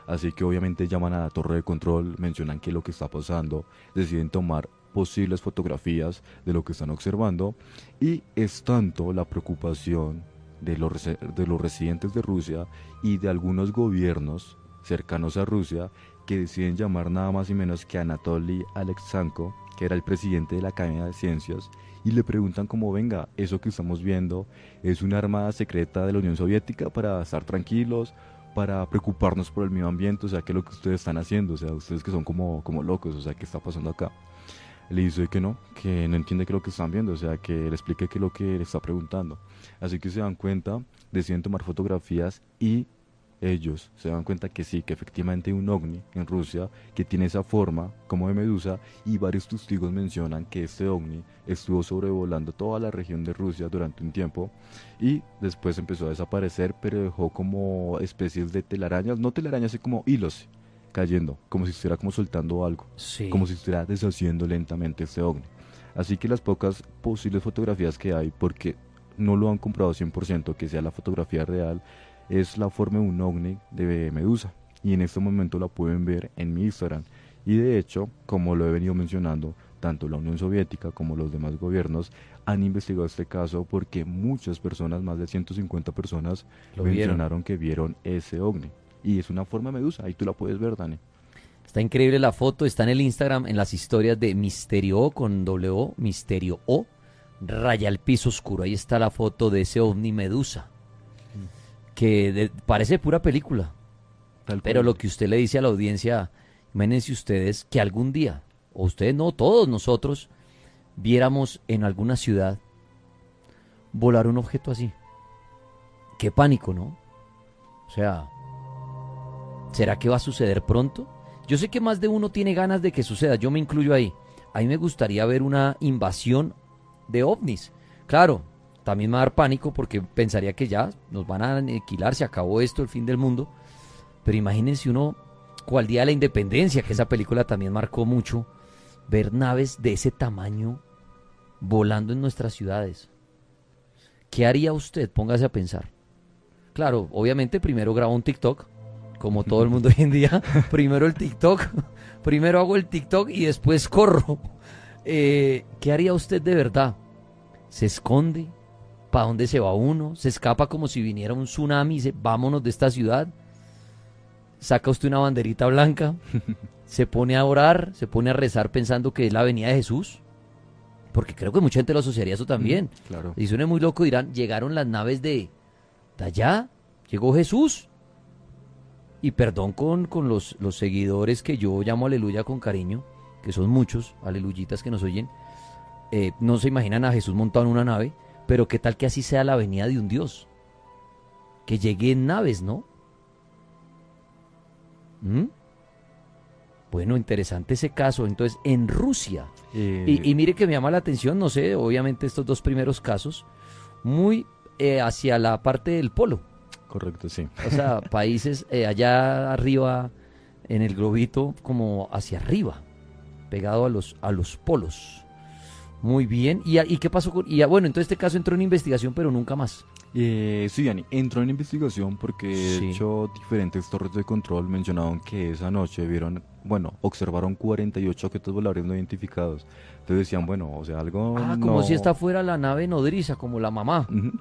B: Así que obviamente llaman a la torre de control, mencionan qué es lo que está pasando, deciden tomar posibles fotografías de lo que están observando, y es tanto la preocupación de los residentes de Rusia y de algunos gobiernos cercanos a Rusia que deciden llamar nada más y menos que a Anatoly Alexanko, que era el presidente de la Academia de Ciencias, y le preguntan como, venga, eso que estamos viendo es una arma secreta de la Unión Soviética para estar tranquilos, para preocuparnos por el medio ambiente, o sea, ¿qué es lo que ustedes están haciendo? O sea, ustedes que son como locos, o sea, ¿qué está pasando acá? Le dice que no entiende qué es lo que están viendo, o sea, que le explique qué es lo que le está preguntando. Así que se dan cuenta, deciden tomar fotografías y ellos se dan cuenta que sí, que efectivamente hay un ovni en Rusia que tiene esa forma como de medusa, y varios testigos mencionan que este ovni estuvo sobrevolando toda la región de Rusia durante un tiempo y después empezó a desaparecer, pero dejó como especies de telarañas, no telarañas, sino como hilos cayendo, como si estuviera como soltando algo,
A: Sí.
B: como si estuviera deshaciendo lentamente este ovni. Así que las pocas posibles fotografías que hay, porque no lo han comprobado 100% que sea la fotografía real, es la forma de un ovni de medusa, y en este momento la pueden ver en mi Instagram. Y de hecho, como lo he venido mencionando, tanto la Unión Soviética como los demás gobiernos han investigado este caso porque muchas personas, más de 150 personas,
A: Lo vieron.
B: mencionaron que vieron ese ovni. Y es una forma de medusa, ahí tú la puedes ver, Dani.
A: Está increíble la foto, está en el Instagram, en las historias de Misterio O, con doble O, Misterio O, raya al piso oscuro. Ahí está la foto de ese ovni medusa, que parece pura película.
B: Tal
A: Pero
B: cual.
A: lo que usted le dice a la audiencia, imagínense ustedes que algún día, o ustedes no, todos nosotros, viéramos en alguna ciudad volar un objeto así. Qué pánico, ¿no? O sea, ¿será que va a suceder pronto? Yo sé que más de uno tiene ganas de que suceda, yo me incluyo ahí. A mí me gustaría ver una invasión de ovnis. Claro, también me va a dar pánico porque pensaría que ya nos van a aniquilar, se acabó esto, el fin del mundo. Pero imagínense uno, cual día de la independencia, que esa película también marcó mucho, ver naves de ese tamaño volando en nuestras ciudades. ¿Qué haría usted? Póngase a pensar. Claro, obviamente primero grabo un TikTok, como todo el mundo hoy en día. Primero el TikTok, primero hago el TikTok y después corro. ¿Qué haría usted de verdad? ¿Se esconde? ¿Para dónde se va uno? ¿Se escapa como si viniera un tsunami y dice, vámonos de esta ciudad? ¿Saca usted una banderita blanca? ¿Se pone a orar? ¿Se pone a rezar pensando que es la venida de Jesús? Porque creo que mucha gente lo asociaría a eso también.
B: Claro.
A: Y suena muy loco, dirán, llegaron las naves de allá, llegó Jesús. Y perdón con los seguidores que yo llamo aleluya con cariño, que son muchos, aleluyitas que nos oyen, no se imaginan a Jesús montado en una nave, pero qué tal que así sea la venida de un Dios, que llegue en naves, ¿no? ¿Mm? Bueno, interesante ese caso. Entonces, en Rusia, y mire que me llama la atención, no sé, obviamente estos dos primeros casos, muy hacia la parte del polo.
B: Correcto, sí.
A: O sea, países allá arriba en el globito, como hacia arriba, pegado a los polos. Muy bien. ¿Y qué pasó con...? Bueno, entonces este caso entró en investigación, pero nunca más.
B: Sí, Dani, entró en investigación porque de
A: Sí.
B: hecho diferentes torres de control mencionaron que esa noche observaron 48 objetos voladores no identificados. Entonces decían, bueno, o sea, algo
A: Como
B: no...
A: si esta fuera la nave nodriza, como la mamá.
B: Ujú.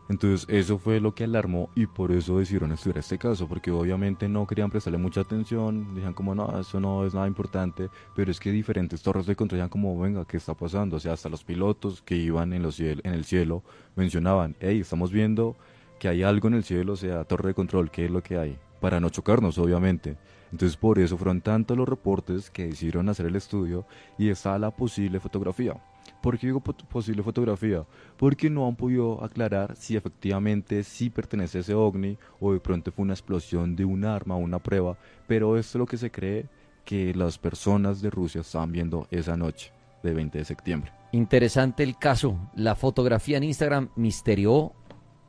B: Entonces eso fue lo que alarmó y por eso decidieron estudiar este caso, porque obviamente no querían prestarle mucha atención, decían como no, eso no es nada importante, pero es que diferentes torres de control decían como venga, ¿qué está pasando? O sea, hasta los pilotos que iban en el cielo mencionaban, hey, estamos viendo que hay algo en el cielo, o sea, torre de control, ¿qué es lo que hay? Para no chocarnos, obviamente. Entonces por eso fueron tantos los reportes que decidieron hacer el estudio y está la posible fotografía. ¿Por qué digo posible fotografía? Porque no han podido aclarar si efectivamente sí pertenece a ese ovni o de pronto fue una explosión de un arma o una prueba, pero esto es lo que se cree que las personas de Rusia estaban viendo esa noche de 20 de septiembre.
A: Interesante el caso. La fotografía en Instagram, Misterio,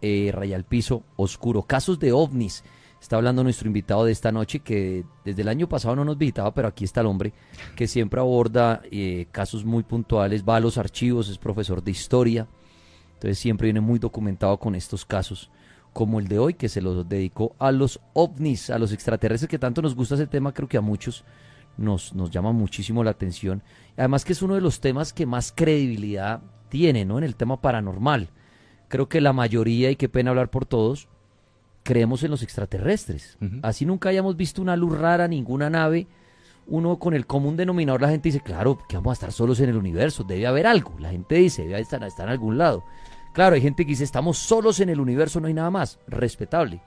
A: raya al piso, oscuro. Casos de ovnis. Está hablando nuestro invitado de esta noche, que desde el año pasado no nos visitaba, pero aquí está el hombre, que siempre aborda casos muy puntuales, va a los archivos, es profesor de historia, entonces siempre viene muy documentado con estos casos, como el de hoy, que se los dedicó a los ovnis, a los extraterrestres, que tanto nos gusta ese tema, creo que a muchos nos llama muchísimo la atención. Además que es uno de los temas que más credibilidad tiene, ¿no? En el tema paranormal. Creo que la mayoría, y qué pena hablar por todos, creemos en los extraterrestres. Así nunca hayamos visto una luz rara, ninguna nave. Uno con el común denominador, la gente dice, claro, que vamos a estar solos en el universo, debe haber algo. La gente dice, debe estar en algún lado. Claro, hay gente que dice, estamos solos en el universo, no hay nada más. Respetable.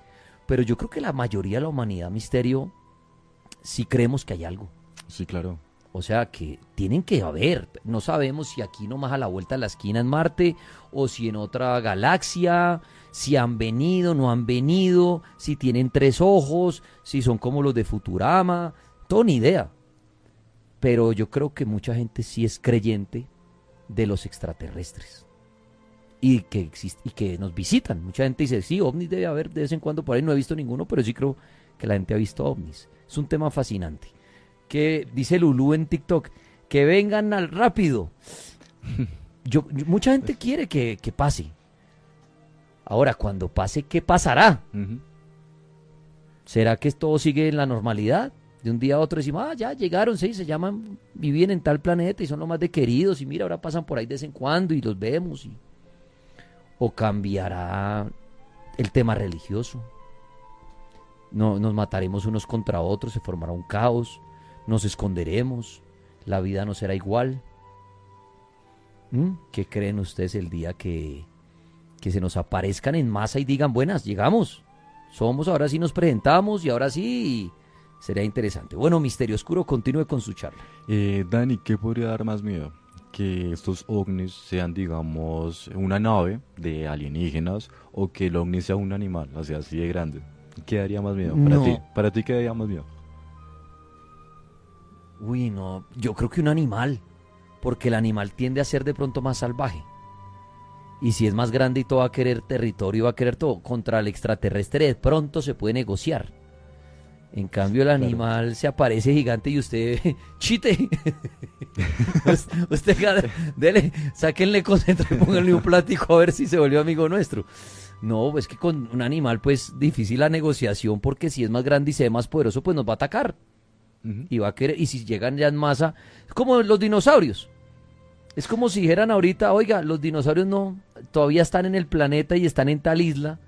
A: Pero yo creo que la mayoría de la humanidad, Misterio, sí creemos que hay algo.
B: Sí, claro.
A: O sea, que tienen que haber. No sabemos si aquí nomás a la vuelta de la esquina en Marte, o si en otra galaxia, si han venido, no han venido, si tienen 3 ojos, si son como los de Futurama. Todo ni idea. Pero yo creo que mucha gente sí es creyente de los extraterrestres. Y que nos visitan. Mucha gente dice, sí, ovnis debe haber de vez en cuando por ahí. No he visto ninguno, pero sí creo que la gente ha visto ovnis. Es un tema fascinante. Que dice Lulú en TikTok, que vengan al rápido. Mucha gente quiere que pase. Ahora, cuando pase, ¿qué pasará? ¿Será que todo sigue en la normalidad? De un día a otro decimos, ya llegaron, sí, se llaman, viven en tal planeta y son los más de queridos, y mira, ahora pasan por ahí de vez en cuando y los vemos. ¿O cambiará el tema religioso? No, nos mataremos unos contra otros, se formará un caos, nos esconderemos, la vida no será igual. ¿Qué creen ustedes el día que se nos aparezcan en masa y digan, buenas, llegamos, somos, ahora sí nos presentamos y ahora sí... Sería interesante. Bueno, Misterio Oscuro, continúe con su charla.
B: Dani, ¿qué podría dar más miedo? Que estos ovnis sean, digamos, una nave de alienígenas, o que el ovni sea un animal, o sea, así de grande. ¿Qué daría más miedo para ti? ¿Para ti qué daría más miedo?
A: Uy, no, yo creo que un animal, porque el animal tiende a ser de pronto más salvaje. Y si es más grande y todo va a querer territorio, va a querer todo. Contra el extraterrestre de pronto se puede negociar. En cambio el animal se aparece gigante y usted, chite, usted dele, sáquenle concentra y pónganle un plático a ver si se volvió amigo nuestro. No, pues que con un animal pues difícil la negociación, porque si es más grande y se ve más poderoso pues nos va a atacar. Y va a querer, y si llegan ya en masa, es como los dinosaurios. Es como si dijeran ahorita, oiga, los dinosaurios no, todavía están en el planeta y están en tal isla,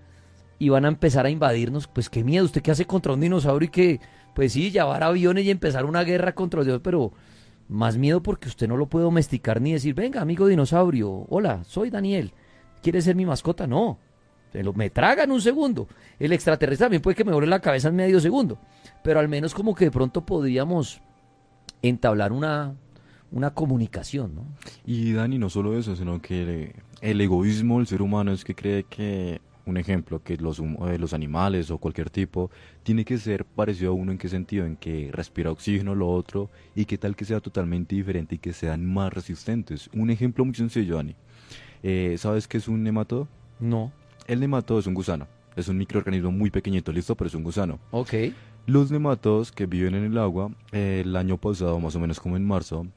A: y van a empezar a invadirnos. Pues qué miedo, ¿usted qué hace contra un dinosaurio? Y que, pues sí, llevar aviones y empezar una guerra contra Dios, pero más miedo porque usted no lo puede domesticar ni decir, venga, amigo dinosaurio, hola, soy Daniel, ¿quieres ser mi mascota? No, me traga en un segundo. El extraterrestre también puede que me vuele la cabeza en medio segundo, pero al menos como que de pronto podríamos entablar una comunicación, ¿no?
B: Y Dani, no solo eso, sino que el egoísmo del ser humano es que cree que, un ejemplo, que los animales o cualquier tipo tiene que ser parecido a uno. ¿En qué sentido? En que respira oxígeno, lo otro, y qué tal que sea totalmente diferente y que sean más resistentes. Un ejemplo muy sencillo, Dani. ¿Sabes qué es un nematodo?
A: No.
B: El nematodo es un gusano. Es un microorganismo muy pequeñito, listo, pero es un gusano.
A: Ok.
B: Los nematodos que viven en el agua, el año pasado, más o menos como en marzo,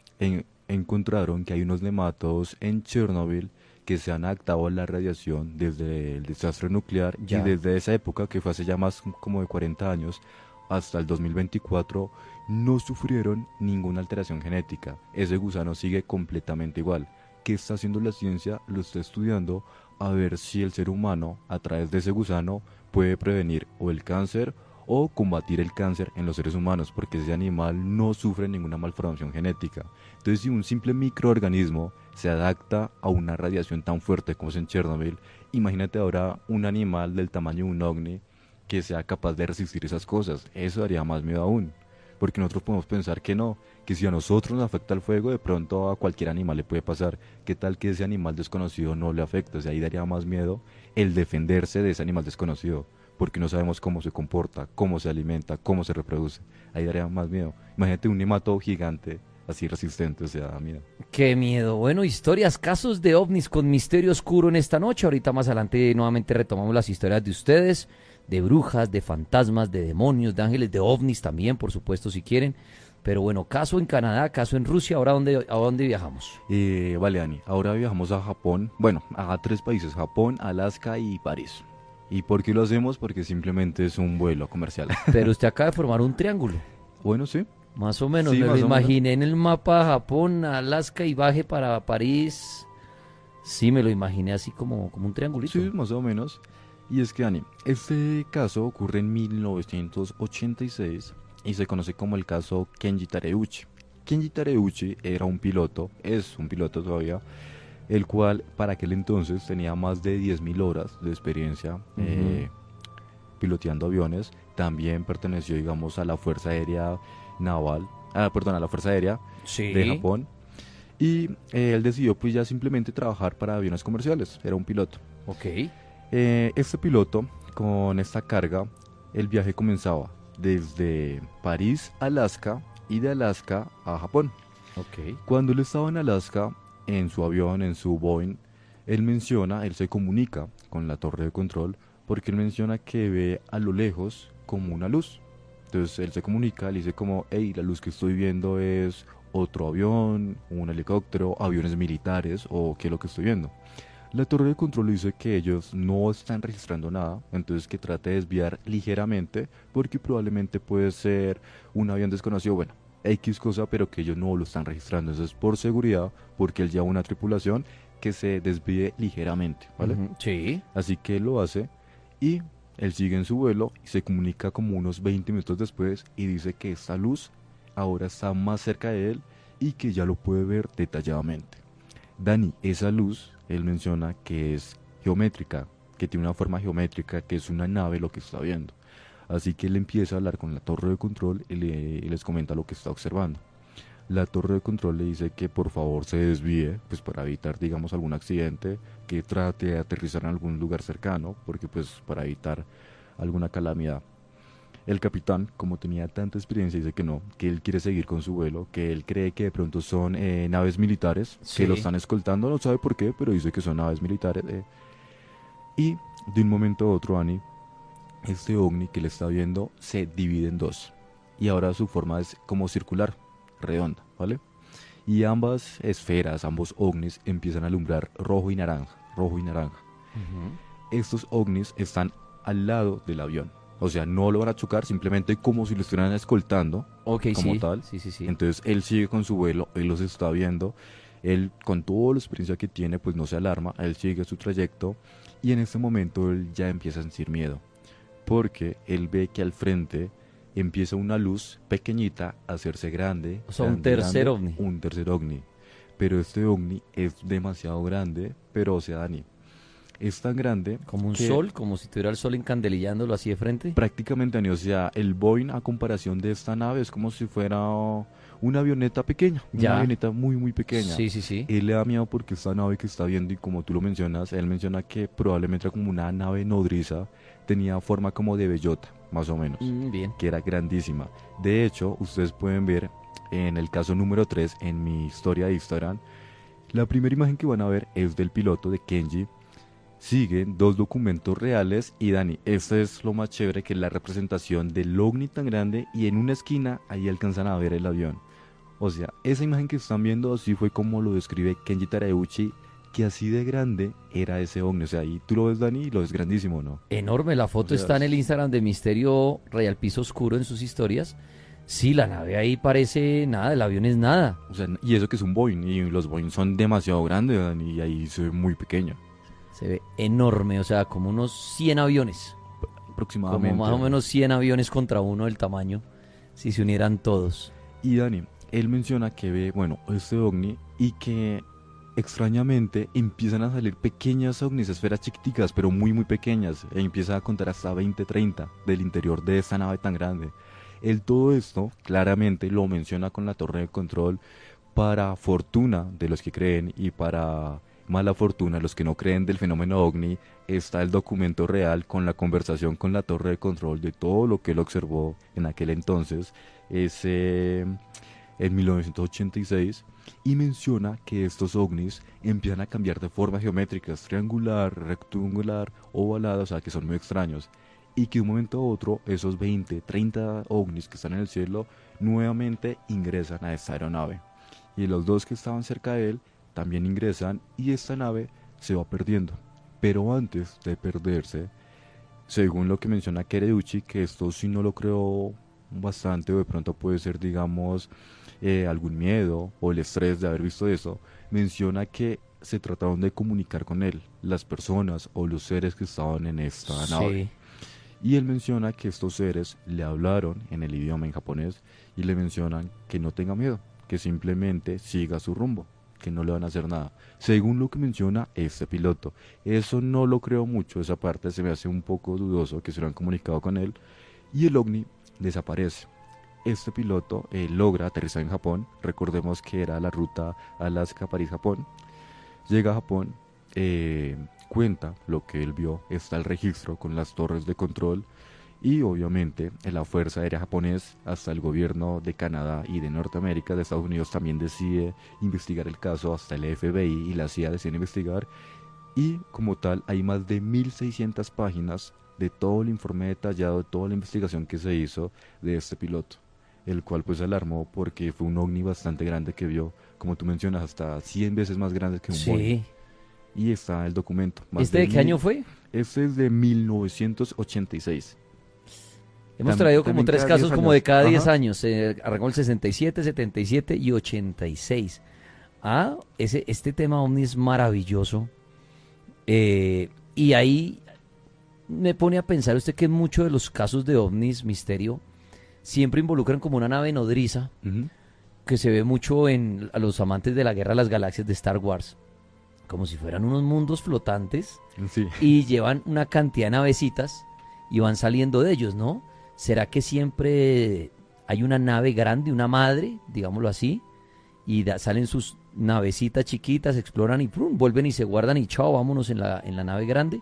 B: encontraron que hay unos nematodos en Chernobyl que se han adaptado a la radiación desde el desastre nuclear. Y desde esa época, que fue hace ya más como de 40 años, hasta el 2024, no sufrieron ninguna alteración genética. Ese gusano sigue completamente igual. ¿Qué está haciendo la ciencia? Lo está estudiando a ver si el ser humano, a través de ese gusano, puede prevenir o el cáncer o combatir el cáncer en los seres humanos, porque ese animal no sufre ninguna malformación genética. Entonces, si un simple microorganismo se adapta a una radiación tan fuerte como es en Chernobyl, imagínate ahora un animal del tamaño de un ovni que sea capaz de resistir esas cosas. Eso daría más miedo aún, porque nosotros podemos pensar que no, que si a nosotros nos afecta el fuego, de pronto a cualquier animal le puede pasar. ¿Qué tal que ese animal desconocido no le afecta? O sea, ahí daría más miedo el defenderse de ese animal desconocido, porque no sabemos cómo se comporta, cómo se alimenta, cómo se reproduce. Ahí daría más miedo. Imagínate un nematodo gigante, así resistente, o sea, mira.
A: Qué miedo. Bueno, historias, casos de ovnis con Misterio Oscuro en esta noche. Ahorita más adelante nuevamente retomamos las historias de ustedes, de brujas, de fantasmas, de demonios, de ángeles, de ovnis también, por supuesto, si quieren. Pero bueno, caso en Canadá, caso en Rusia. ¿Ahora a dónde viajamos?
B: Vale, Dani, ahora viajamos a Japón. Bueno, a 3 países, Japón, Alaska y París. ¿Y por qué lo hacemos? Porque simplemente es un vuelo comercial.
A: Pero usted acaba de formar un triángulo.
B: Bueno, sí.
C: Más o menos,
B: Sí,
C: me lo
B: más o menos.
C: imaginé en el mapa Japón, Alaska y baje para París. Sí, me lo imaginé así como un triangulito.
B: Sí, más o menos. Y es que, Dani, este caso ocurre en 1986 y se conoce como el caso Kenji Tareuchi. Kenji Tareuchi era un piloto, es un piloto todavía, el cual para aquel entonces tenía más de 10.000 horas de experiencia
C: Ujú.
B: piloteando aviones. También perteneció, digamos, a la Fuerza Aérea Naval, perdón, a la Fuerza Aérea de
C: Sí.
B: Japón. Y él decidió pues ya simplemente trabajar para aviones comerciales, era un piloto.
C: Ok,
B: Este piloto, con esta carga, el viaje comenzaba desde París, Alaska, y de Alaska a Japón.
C: ok.
B: Cuando él estaba en Alaska, en su avión, en su Boeing, él se comunica con la torre de control porque él menciona que ve a lo lejos como una luz. Entonces él se comunica, le dice como, hey, la luz que estoy viendo es otro avión, un helicóptero, aviones militares o qué es lo que estoy viendo. La torre de control dice que ellos no están registrando nada, entonces que trate de desviar ligeramente porque probablemente puede ser un avión desconocido, bueno, X cosa, pero que ellos no lo están registrando. Entonces, por seguridad, porque él lleva una tripulación, que se desvíe ligeramente, ¿vale?
C: Ujú. Sí.
B: Así que él lo hace y él sigue en su vuelo y se comunica como unos 20 minutos después y dice que esta luz ahora está más cerca de él y que ya lo puede ver detalladamente. Dani, esa luz, él menciona que es geométrica, que tiene una forma geométrica, que es una nave lo que está viendo. Así que él empieza a hablar con la torre de control y les comenta lo que está observando. La torre de control le dice que por favor se desvíe, pues para evitar, digamos, algún accidente, que trate de aterrizar en algún lugar cercano, porque pues para evitar alguna calamidad. El capitán, como tenía tanta experiencia, dice que no, que él quiere seguir con su vuelo, que él cree que de pronto son naves militares que lo
C: Sí.
B: están escoltando, no sabe por qué, pero dice que son naves militares. Y de un momento a otro, Annie, este ovni que le está viendo se divide en dos. Y ahora su forma es como circular, redonda, ¿vale? Y ambas esferas, ambos ovnis empiezan a alumbrar rojo y naranja, rojo y naranja.
C: Ujú.
B: Estos ovnis están al lado del avión. O sea, no lo van a chocar, simplemente como si lo estuvieran escoltando,
C: Ok,
B: como
C: sí.
B: tal.
C: Sí, sí, sí.
B: Entonces él sigue con su vuelo, él los está viendo, él con toda la experiencia que tiene, pues no se alarma, él sigue su trayecto y en este momento él ya empieza a sentir miedo, porque él ve que al frente empieza una luz pequeñita a hacerse grande,
C: O sea, un
B: grande,
C: tercer
B: grande,
C: ovni.
B: un tercer ovni. Pero este ovni es demasiado grande, pero o sea, Dani, es tan grande
C: Como un
B: que
C: sol, como si tuviera el sol encandelillándolo así de frente.
B: prácticamente, Dani, o sea, el Boeing a comparación de esta nave es como si fuera una avioneta pequeña, una
C: Ya.
B: avioneta muy, muy pequeña.
C: Sí, sí, sí.
B: Él le da miedo porque esta nave que está viendo, y como tú lo mencionas, él menciona que probablemente era como una nave nodriza, tenía forma como de bellota, más o menos,
C: Bien.
B: que era grandísima. De hecho, ustedes pueden ver en el caso número 3 en mi historia de Instagram, la primera imagen que van a ver es del piloto de Kenji. Siguen dos documentos reales y Dani, esto es lo más chévere, que es la representación del ovni tan grande y en una esquina ahí alcanzan a ver el avión. O sea, esa imagen que están viendo así fue como lo describe Kenji Tareuchi, que así de grande era ese ovni. O sea, ahí tú lo ves, Dani, y lo ves grandísimo, ¿no?
C: Enorme. La
B: O
C: foto
B: sea,
C: está en el Instagram de Misterio Real Piso Oscuro en sus historias. Sí, la nave ahí parece nada, el avión es nada.
B: o sea, y eso que es un Boeing, y los Boeing son demasiado grandes, Dani, y ahí se ve muy pequeño,
C: Se ve enorme, o sea, como unos 100 aviones. Como
B: aproximadamente,
C: más o
B: Dani.
C: menos 100 aviones contra uno del tamaño, si se unieran todos.
B: Y Dani, él menciona que ve, bueno, este ovni y que extrañamente empiezan a salir pequeñas ovnis, esferas chiquiticas, pero muy muy pequeñas, e empieza a contar hasta 20, 30 del interior de esta nave tan grande. Él todo esto claramente lo menciona con la torre de control para fortuna de los que creen y para mala fortuna de los que no creen del fenómeno ovni. Está el documento real con la conversación con la torre de control de todo lo que él observó en aquel entonces, ese en 1986, y menciona que estos ovnis empiezan a cambiar de forma geométricas, triangular, rectangular, ovalada, o sea que son muy extraños, y que de un momento a otro esos 20, 30 ovnis que están en el cielo nuevamente ingresan a esta aeronave. Y los dos que estaban cerca de él también ingresan y esta nave se va perdiendo. Pero antes de perderse, según lo que menciona Kereuchi, que esto sí no lo creo bastante, o de pronto puede ser, digamos, algún miedo o el estrés de haber visto eso, menciona que se trataron de comunicar con él, las personas o los seres que estaban en esta nave.
C: Sí.
B: Y él menciona que estos seres le hablaron en el idioma en japonés y le mencionan que no tenga miedo, que simplemente siga su rumbo, que no le van a hacer nada, según lo que menciona este piloto. Eso no lo creo mucho, esa parte se me hace un poco dudoso que se lo han comunicado con él, y el ovni desaparece. Este piloto logra aterrizar en Japón, recordemos que era la ruta Alaska-París-Japón, llega a Japón, cuenta lo que él vio, está el registro con las torres de control y obviamente la Fuerza Aérea Japonés, hasta el gobierno de Canadá y de Norteamérica, de Estados Unidos, también decide investigar el caso, hasta el FBI y la CIA deciden investigar, y como tal hay más de 1600 páginas de todo el informe detallado, de toda la investigación que se hizo de este piloto, el cual pues alarmó porque fue un ovni bastante grande que vio, como tú mencionas, hasta 100 veces más grande que un Boeing.
C: Sí.
B: Y está el documento. Más
C: ¿Este de qué año fue?
B: Este es de 1986.
C: Hemos traído como
B: también
C: tres
B: cada 10
C: casos como de
B: años.
C: cada 10
B: Ajá.
C: años. Arrancó el 67, 77 y 86. Ah, este tema ovni es maravilloso. Y ahí me pone a pensar usted que en muchos de los casos de ovnis, misterio, siempre involucran como una nave nodriza,
B: Ujú.
C: que se ve mucho a los amantes de la Guerra de las Galaxias de Star Wars, como si fueran unos mundos flotantes
B: Sí.
C: y llevan una cantidad de navecitas y van saliendo de ellos, ¿no? ¿Será que siempre hay una nave grande, una madre, digámoslo así, y salen sus navecitas chiquitas, exploran y ¡prum!, vuelven y se guardan y chao, vámonos en la nave grande?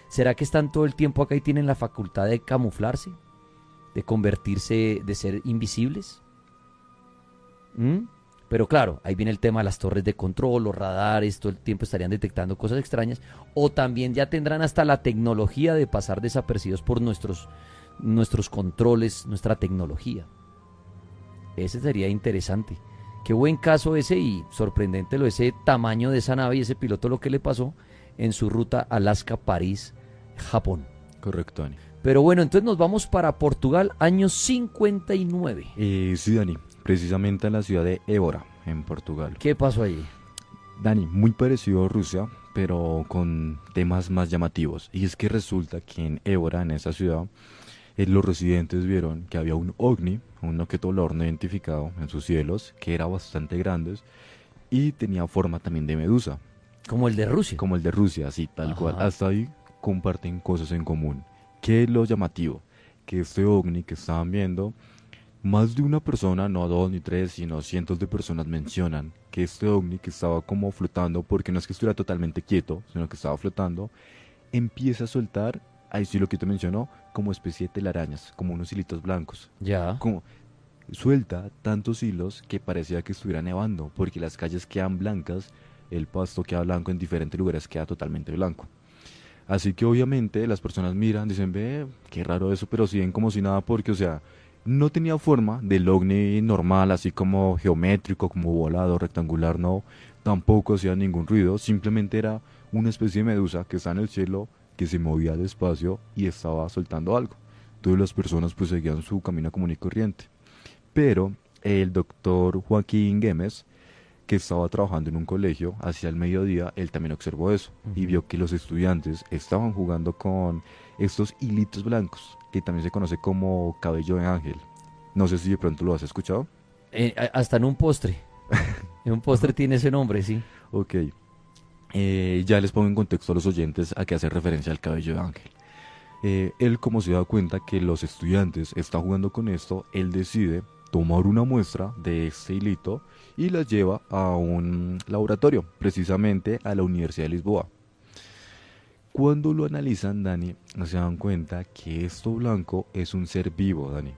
C: ¿Será que están todo el tiempo acá y tienen la facultad de camuflarse, de convertirse, de ser invisibles? ¿Mm? Pero claro, ahí viene el tema de las torres de control, los radares, todo el tiempo estarían detectando cosas extrañas, o también ya tendrán hasta la tecnología de pasar desapercibidos por nuestros controles, nuestra tecnología. Ese sería interesante. Qué buen caso ese, y sorprendente ese tamaño de esa nave y ese piloto, lo que le pasó en su ruta Alaska-París-Japón.
B: Correcto, Dani.
C: Pero bueno, entonces nos vamos para Portugal, año 59.
B: Sí, Dani, precisamente en la ciudad de Évora, en Portugal.
C: ¿Qué pasó allí?
B: Dani, muy parecido a Rusia, pero con temas más llamativos. Y es que resulta que en Évora, en esa ciudad, los residentes vieron que había un ovni, un objeto volador no identificado en sus cielos, que era bastante grande y tenía forma también de medusa,
C: Como el de Rusia.
B: como el de Rusia, así tal
C: Ajá.
B: cual. Hasta ahí comparten cosas en común. ¿Qué es lo llamativo? Que este ovni que estaban viendo, más de una persona, no dos ni tres, sino cientos de personas mencionan que este ovni que estaba como flotando, porque no es que estuviera totalmente quieto, sino que estaba flotando, empieza a soltar, ahí sí lo que te mencionó, como especie de telarañas, como unos hilitos blancos.
C: Ya.
B: Como suelta tantos hilos que parecía que estuviera nevando, porque las calles quedan blancas, el pasto queda blanco, en diferentes lugares queda totalmente blanco. Así que obviamente las personas miran, dicen, ve, qué raro eso, pero siguen como si nada, porque, o sea, no tenía forma del ovni normal, así como geométrico, como volado, rectangular, no, tampoco hacía ningún ruido, simplemente era una especie de medusa que está en el cielo, que se movía despacio y estaba soltando algo. Todas las personas pues seguían su camino común y corriente. Pero el doctor Joaquín Gómez, que estaba trabajando en un colegio, hacia el mediodía, él también observó eso y vio que los estudiantes estaban jugando con estos hilitos blancos, que también se conoce como cabello de ángel. No sé si de pronto lo has escuchado.
C: Hasta en un postre. En un postre tiene ese nombre, sí.
B: Ok. Ya les pongo en contexto a los oyentes a qué hace referencia al cabello de ángel. Él, como se da cuenta que los estudiantes están jugando con esto, él decide tomar una muestra de este hilito y la lleva a un laboratorio, precisamente a la Universidad de Lisboa. Cuando lo analizan, Dani, se dan cuenta que esto blanco es un ser vivo, Dani.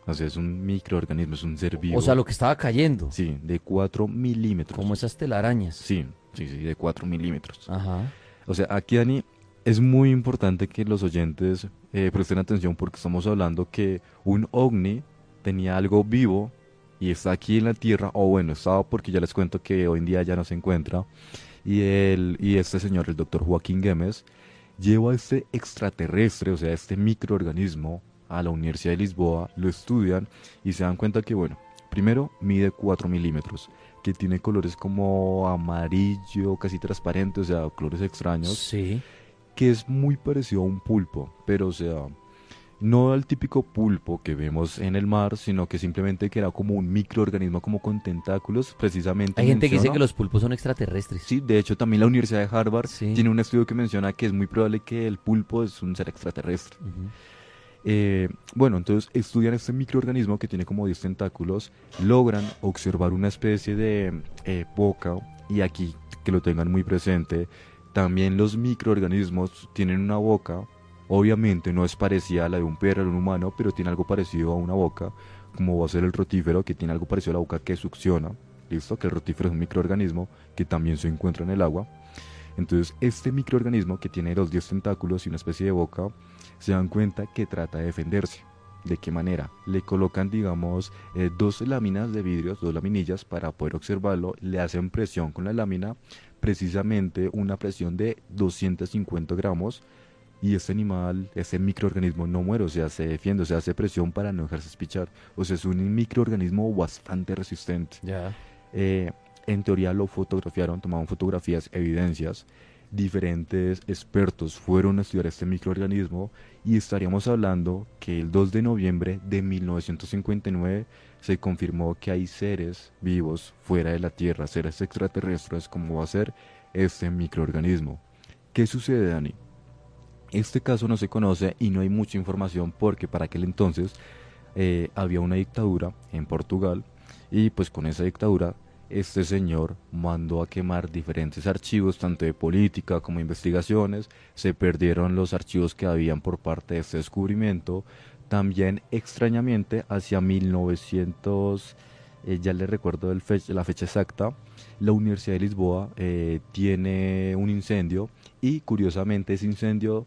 B: O sea, es un microorganismo, es un ser vivo.
C: O sea, lo que estaba cayendo.
B: Sí, de 4 milímetros.
C: Como esas telarañas.
B: Sí, sí, sí, de 4 milímetros.
C: Ajá.
B: O sea, aquí, Dani, es muy importante que los oyentes presten atención, porque estamos hablando que un ovni tenía algo vivo y está aquí en la Tierra, o bueno, estaba, porque ya les cuento que hoy en día ya no se encuentra, y este señor, el doctor Joaquín Gómez, lleva a este extraterrestre, o sea, este microorganismo, a la Universidad de Lisboa, lo estudian y se dan cuenta que, bueno, primero mide 4 milímetros, que tiene colores como amarillo, casi transparente, o sea, colores extraños,
C: Sí.
B: que es muy parecido a un pulpo, pero o sea, no al típico pulpo que vemos en el mar, sino que simplemente que era como un microorganismo como con tentáculos, precisamente
C: Hay gente que dice
B: menciona.
C: que los pulpos son extraterrestres.
B: Sí, de hecho también la Universidad de Harvard
C: Sí.
B: tiene un estudio que menciona que es muy probable que el pulpo es un ser extraterrestre.
C: Ujú.
B: Bueno, entonces estudian este microorganismo que tiene como 10 tentáculos, logran observar una especie de boca, y aquí que lo tengan muy presente, también los microorganismos tienen una boca, obviamente no es parecida a la de un perro o un humano, pero tiene algo parecido a una boca, como va a ser el rotífero, que tiene algo parecido a la boca que succiona, listo, que el rotífero es un microorganismo que también se encuentra en el agua. Entonces, este microorganismo que tiene los 10 tentáculos y una especie de boca, se dan cuenta que trata de defenderse. ¿De qué manera? Le colocan, digamos, dos láminas de vidrios, dos laminillas para poder observarlo, le hacen presión con la lámina, precisamente una presión de 250 gramos, y este animal, este microorganismo no muere, o sea, se defiende, o sea, hace presión para no dejarse espichar. O sea, es un microorganismo bastante resistente.
C: Ya.
B: En teoría lo fotografiaron, tomaron fotografías, evidencias. Diferentes expertos fueron a estudiar este microorganismo y estaríamos hablando que el 2 de noviembre de 1959 se confirmó que hay seres vivos fuera de la Tierra, seres extraterrestres, como va a ser este microorganismo. ¿Qué sucede, Dani? Este caso no se conoce y no hay mucha información porque para aquel entonces había una dictadura en Portugal, y pues con esa dictadura este señor mandó a quemar diferentes archivos, tanto de política como investigaciones. Se perdieron los archivos que habían por parte de este descubrimiento. También, extrañamente, hacia 1900, ya le recuerdo la fecha exacta, la Universidad de Lisboa tiene un incendio, y curiosamente ese incendio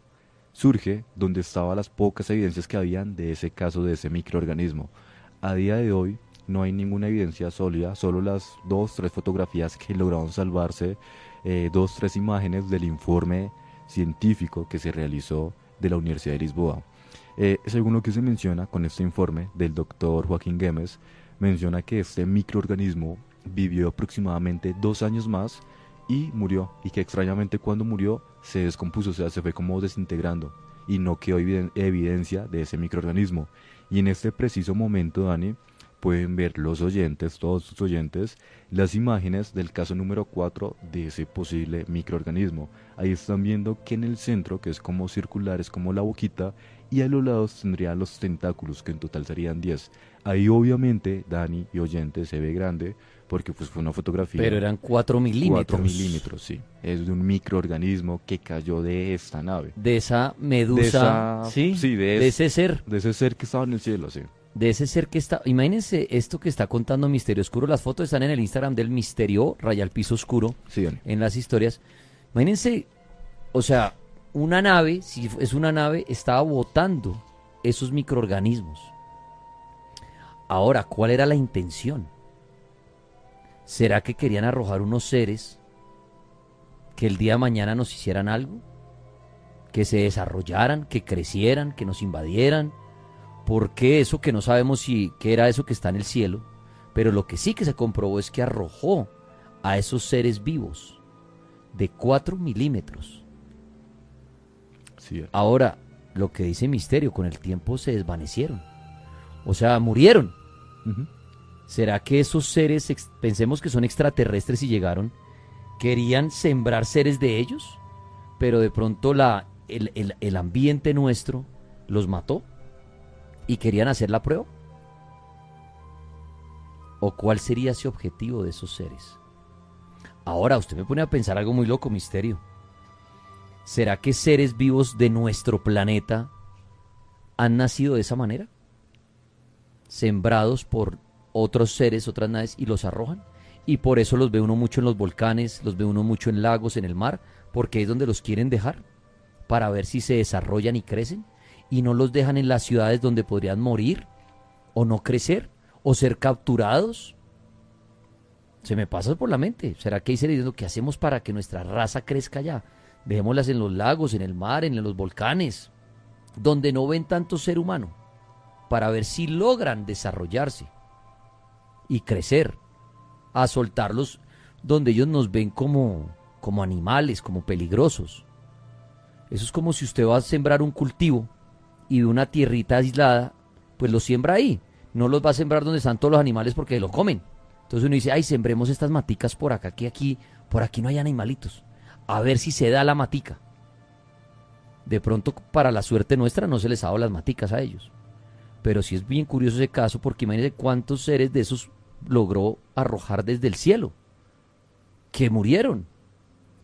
B: surge donde estaban las pocas evidencias que habían de ese caso, de ese microorganismo. A día de hoy no hay ninguna evidencia sólida, solo las 2, 3 fotografías que lograron salvarse, 2, 3 imágenes del informe científico que se realizó de la Universidad de Lisboa. Según lo que se menciona con este informe del doctor Joaquín Güemes, menciona que este microorganismo vivió aproximadamente 2 años más y murió, y que extrañamente cuando murió se descompuso, o sea, se fue como desintegrando y no quedó evidencia de ese microorganismo. Y en este preciso momento, Dani, pueden ver los oyentes, todos sus oyentes, las imágenes del caso número 4 de ese posible microorganismo. Ahí están viendo que en el centro, que es como circular, es como la boquita, y a los lados tendría los tentáculos, que en total serían 10. Ahí obviamente, Dani y oyentes, se ve grande, porque pues fue una fotografía.
C: Pero eran 4 milímetros.
B: 4 milímetros, sí. Es de un microorganismo que cayó de esta nave.
C: De esa medusa. ¿Sí?
B: Sí,
C: de ese ser.
B: De ese ser que estaba en el cielo, sí.
C: De ese ser que está. Imagínense esto que está contando Misterio Oscuro. Las fotos están en el Instagram del Misterio, Rayal Piso Oscuro,
B: Sí, Dani.
C: en las historias. Imagínense, o sea, una nave, si es una nave, estaba botando esos microorganismos. Ahora, ¿cuál era la intención? ¿Será que querían arrojar unos seres que el día de mañana nos hicieran algo? ¿Que se desarrollaran, que crecieran, que nos invadieran? ¿Por qué eso que no sabemos si qué era eso que está en el cielo? Pero lo que sí que se comprobó es que arrojó a esos seres vivos de 4 milímetros.
B: Sí, Dani.
C: Ahora, lo que dice Misterio, con el tiempo se desvanecieron. O sea, murieron.
B: Ujú.
C: ¿Será que esos seres, pensemos que son extraterrestres y llegaron, querían sembrar seres de ellos? Pero de pronto el ambiente nuestro los mató y querían hacer la prueba. ¿O cuál sería ese objetivo de esos seres? Ahora, usted me pone a pensar algo muy loco, Misterio. ¿Será que seres vivos de nuestro planeta han nacido de esa manera? Sembrados por otros seres, otras naves, y los arrojan. Y por eso los ve uno mucho en los volcanes, los ve uno mucho en lagos, en el mar, porque es donde los quieren dejar, para ver si se desarrollan y crecen, y no los dejan en las ciudades donde podrían morir, o no crecer, o ser capturados. Se me pasa por la mente. ¿Será que hay seres diciendo qué hacemos para que nuestra raza crezca allá? Dejémoslas en los lagos, en el mar, en los volcanes, donde no ven tanto ser humano. para ver si logran desarrollarse y crecer, a soltarlos donde ellos nos ven como animales, como peligrosos. Eso es como si usted va a sembrar un cultivo y de una tierrita aislada, pues lo siembra ahí. No los va a sembrar donde están todos los animales porque lo comen. Entonces uno dice, ay, sembremos estas maticas por acá, que por aquí no hay animalitos. A ver si se da la matica. De pronto, para la suerte nuestra, no se les ha dado las maticas a ellos. Pero sí es bien curioso ese caso, porque imagínense cuántos seres de esos logró arrojar desde el cielo, que murieron,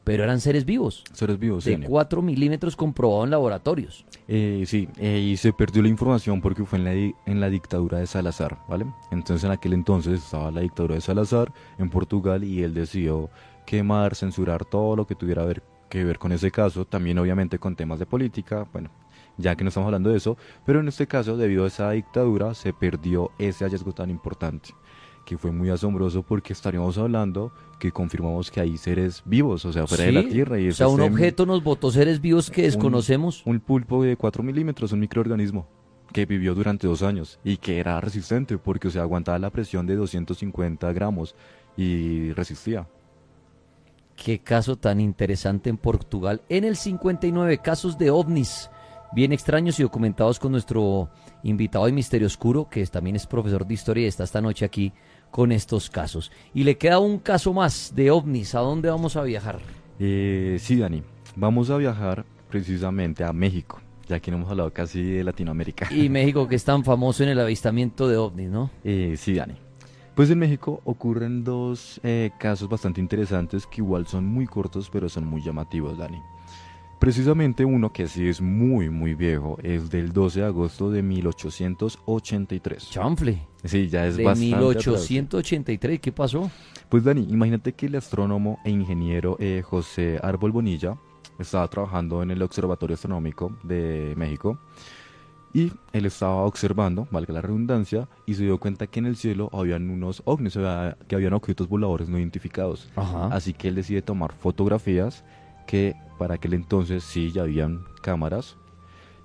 C: pero eran seres vivos.
B: Seres vivos,
C: de
B: sí.
C: 4 milímetros comprobado en laboratorios.
B: Sí, y se perdió la información porque fue en la dictadura de Salazar, ¿vale? Entonces en aquel entonces estaba la dictadura de Salazar en Portugal y él decidió quemar, censurar todo lo que tuviera que ver con ese caso, también obviamente con temas de política, bueno, ya que no estamos hablando de eso, pero en este caso, debido a esa dictadura, se perdió ese hallazgo tan importante, que fue muy asombroso porque estaríamos hablando que confirmamos que hay seres vivos, o sea, fuera de la Tierra. Y
C: o sea, un objeto nos botó seres vivos que desconocemos.
B: Un pulpo de 4 milímetros, un microorganismo que vivió durante 2 años y que era resistente porque, o sea, aguantaba la presión de 250 gramos y resistía.
C: Qué caso tan interesante en Portugal. En el 59, casos de ovnis bien extraños y documentados con nuestro invitado de Misterio Oscuro, que también es profesor de historia y está esta noche aquí con estos casos. Y le queda un caso más de ovnis. ¿A dónde vamos a viajar?
B: Sí, Dani, vamos a viajar precisamente a México, ya que no hemos hablado casi de Latinoamérica.
C: Y México, que es tan famoso en el avistamiento de ovnis, ¿no?
B: Sí, Dani. Pues en México ocurren 2 casos bastante interesantes que igual son muy cortos, pero son muy llamativos, Dani. Precisamente uno que sí es muy, muy viejo, es del 12 de agosto de 1883.
C: Chanfle.
B: Sí, ya es
C: de
B: bastante
C: 1883, ¿qué pasó?
B: Pues Dani, imagínate que el astrónomo e ingeniero José Árbol Bonilla estaba trabajando en el Observatorio Astronómico de México y él estaba observando, valga la redundancia, y se dio cuenta que en el cielo habían unos ovnis, o sea, que habían objetos voladores no identificados.
C: Ajá.
B: Así que él decide tomar fotografías, que para aquel entonces sí ya habían cámaras,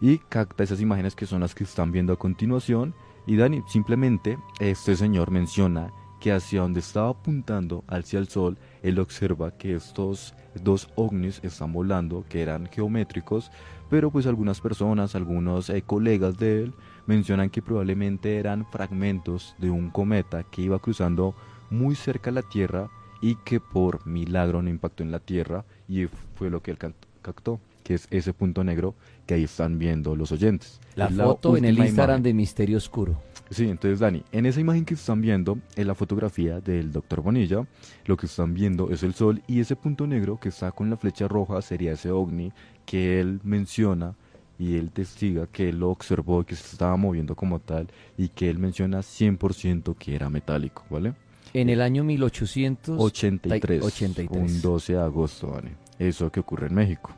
B: y capta esas imágenes que son las que están viendo a continuación. Y Dani, simplemente este señor menciona que hacia donde estaba apuntando, hacia el sol, él observa que estos 2 ovnis están volando, que eran geométricos, pero pues algunas personas, algunos colegas de él, mencionan que probablemente eran fragmentos de un cometa que iba cruzando muy cerca a la Tierra y que por milagro no impactó en la Tierra, y fue lo que él captó, que es ese punto negro que ahí están viendo los oyentes.
C: La
B: Es
C: foto en el
B: última
C: Instagram
B: imagen.
C: de Misterio Oscuro.
B: Sí, entonces Dani, en esa imagen que están viendo es la fotografía del doctor Bonilla. Lo que están viendo es el sol, y ese punto negro que está con la flecha roja sería ese ovni que él menciona, y él testiga que él lo observó, que se estaba moviendo como tal, y que él menciona 100% que era metálico, ¿vale?
C: En el año 1883.
B: 83, un 12 de agosto, Dani. Eso que ocurre en México.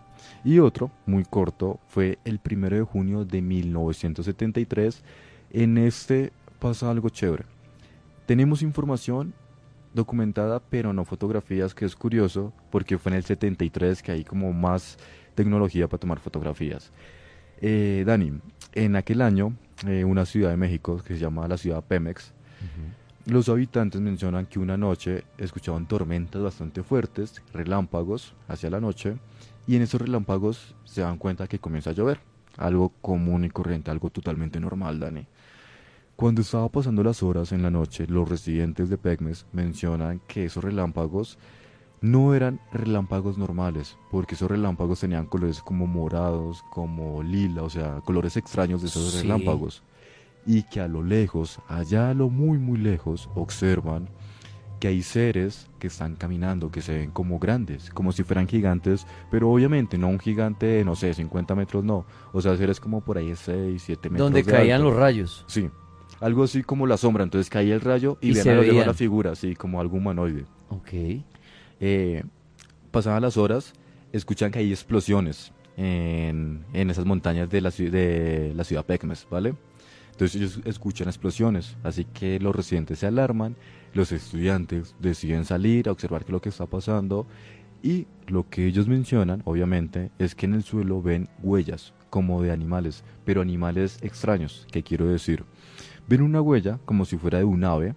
B: Y otro, muy corto, fue el 1 de junio de 1973. En este pasa algo chévere. Tenemos información documentada, pero no fotografías, que es curioso, porque fue en el 73 que hay como más tecnología para tomar fotografías. Dani, en aquel año, una ciudad de México que se llama la ciudad Pemex, los habitantes mencionan que una noche escuchaban tormentas bastante fuertes, relámpagos hacia la noche, y en esos relámpagos se dan cuenta que comienza a llover. Algo común y corriente, algo totalmente normal, Dani. Cuando estaba pasando las horas en la noche, los residentes de Pemex mencionan que esos relámpagos no eran relámpagos normales, porque esos relámpagos tenían colores como morados, como lila, o sea, colores extraños de esos
C: Sí.
B: relámpagos. Y que a lo lejos, allá a lo muy muy lejos, observan que hay seres que están caminando, que se ven como grandes, como si fueran gigantes, pero obviamente no un gigante de, no sé, 50 metros, no. O sea, seres como por ahí 6, 7 metros
C: Donde
B: de
C: caían
B: alto.
C: los rayos.
B: Sí, algo así como la sombra, entonces caía el rayo y
C: Y
B: vean
C: se
B: a lo lejos
C: veían.
B: la figura, así como algo humanoide.
C: Ok.
B: Pasaban las horas, escuchan que hay explosiones en esas montañas de de la ciudad Pemex, ¿vale? Entonces ellos escuchan explosiones, así que los residentes se alarman, los estudiantes deciden salir a observar qué es lo que está pasando, y lo que ellos mencionan, obviamente, es que en el suelo ven huellas, como de animales, pero animales extraños. ¿Qué quiero decir? Ven una huella como si fuera de un ave,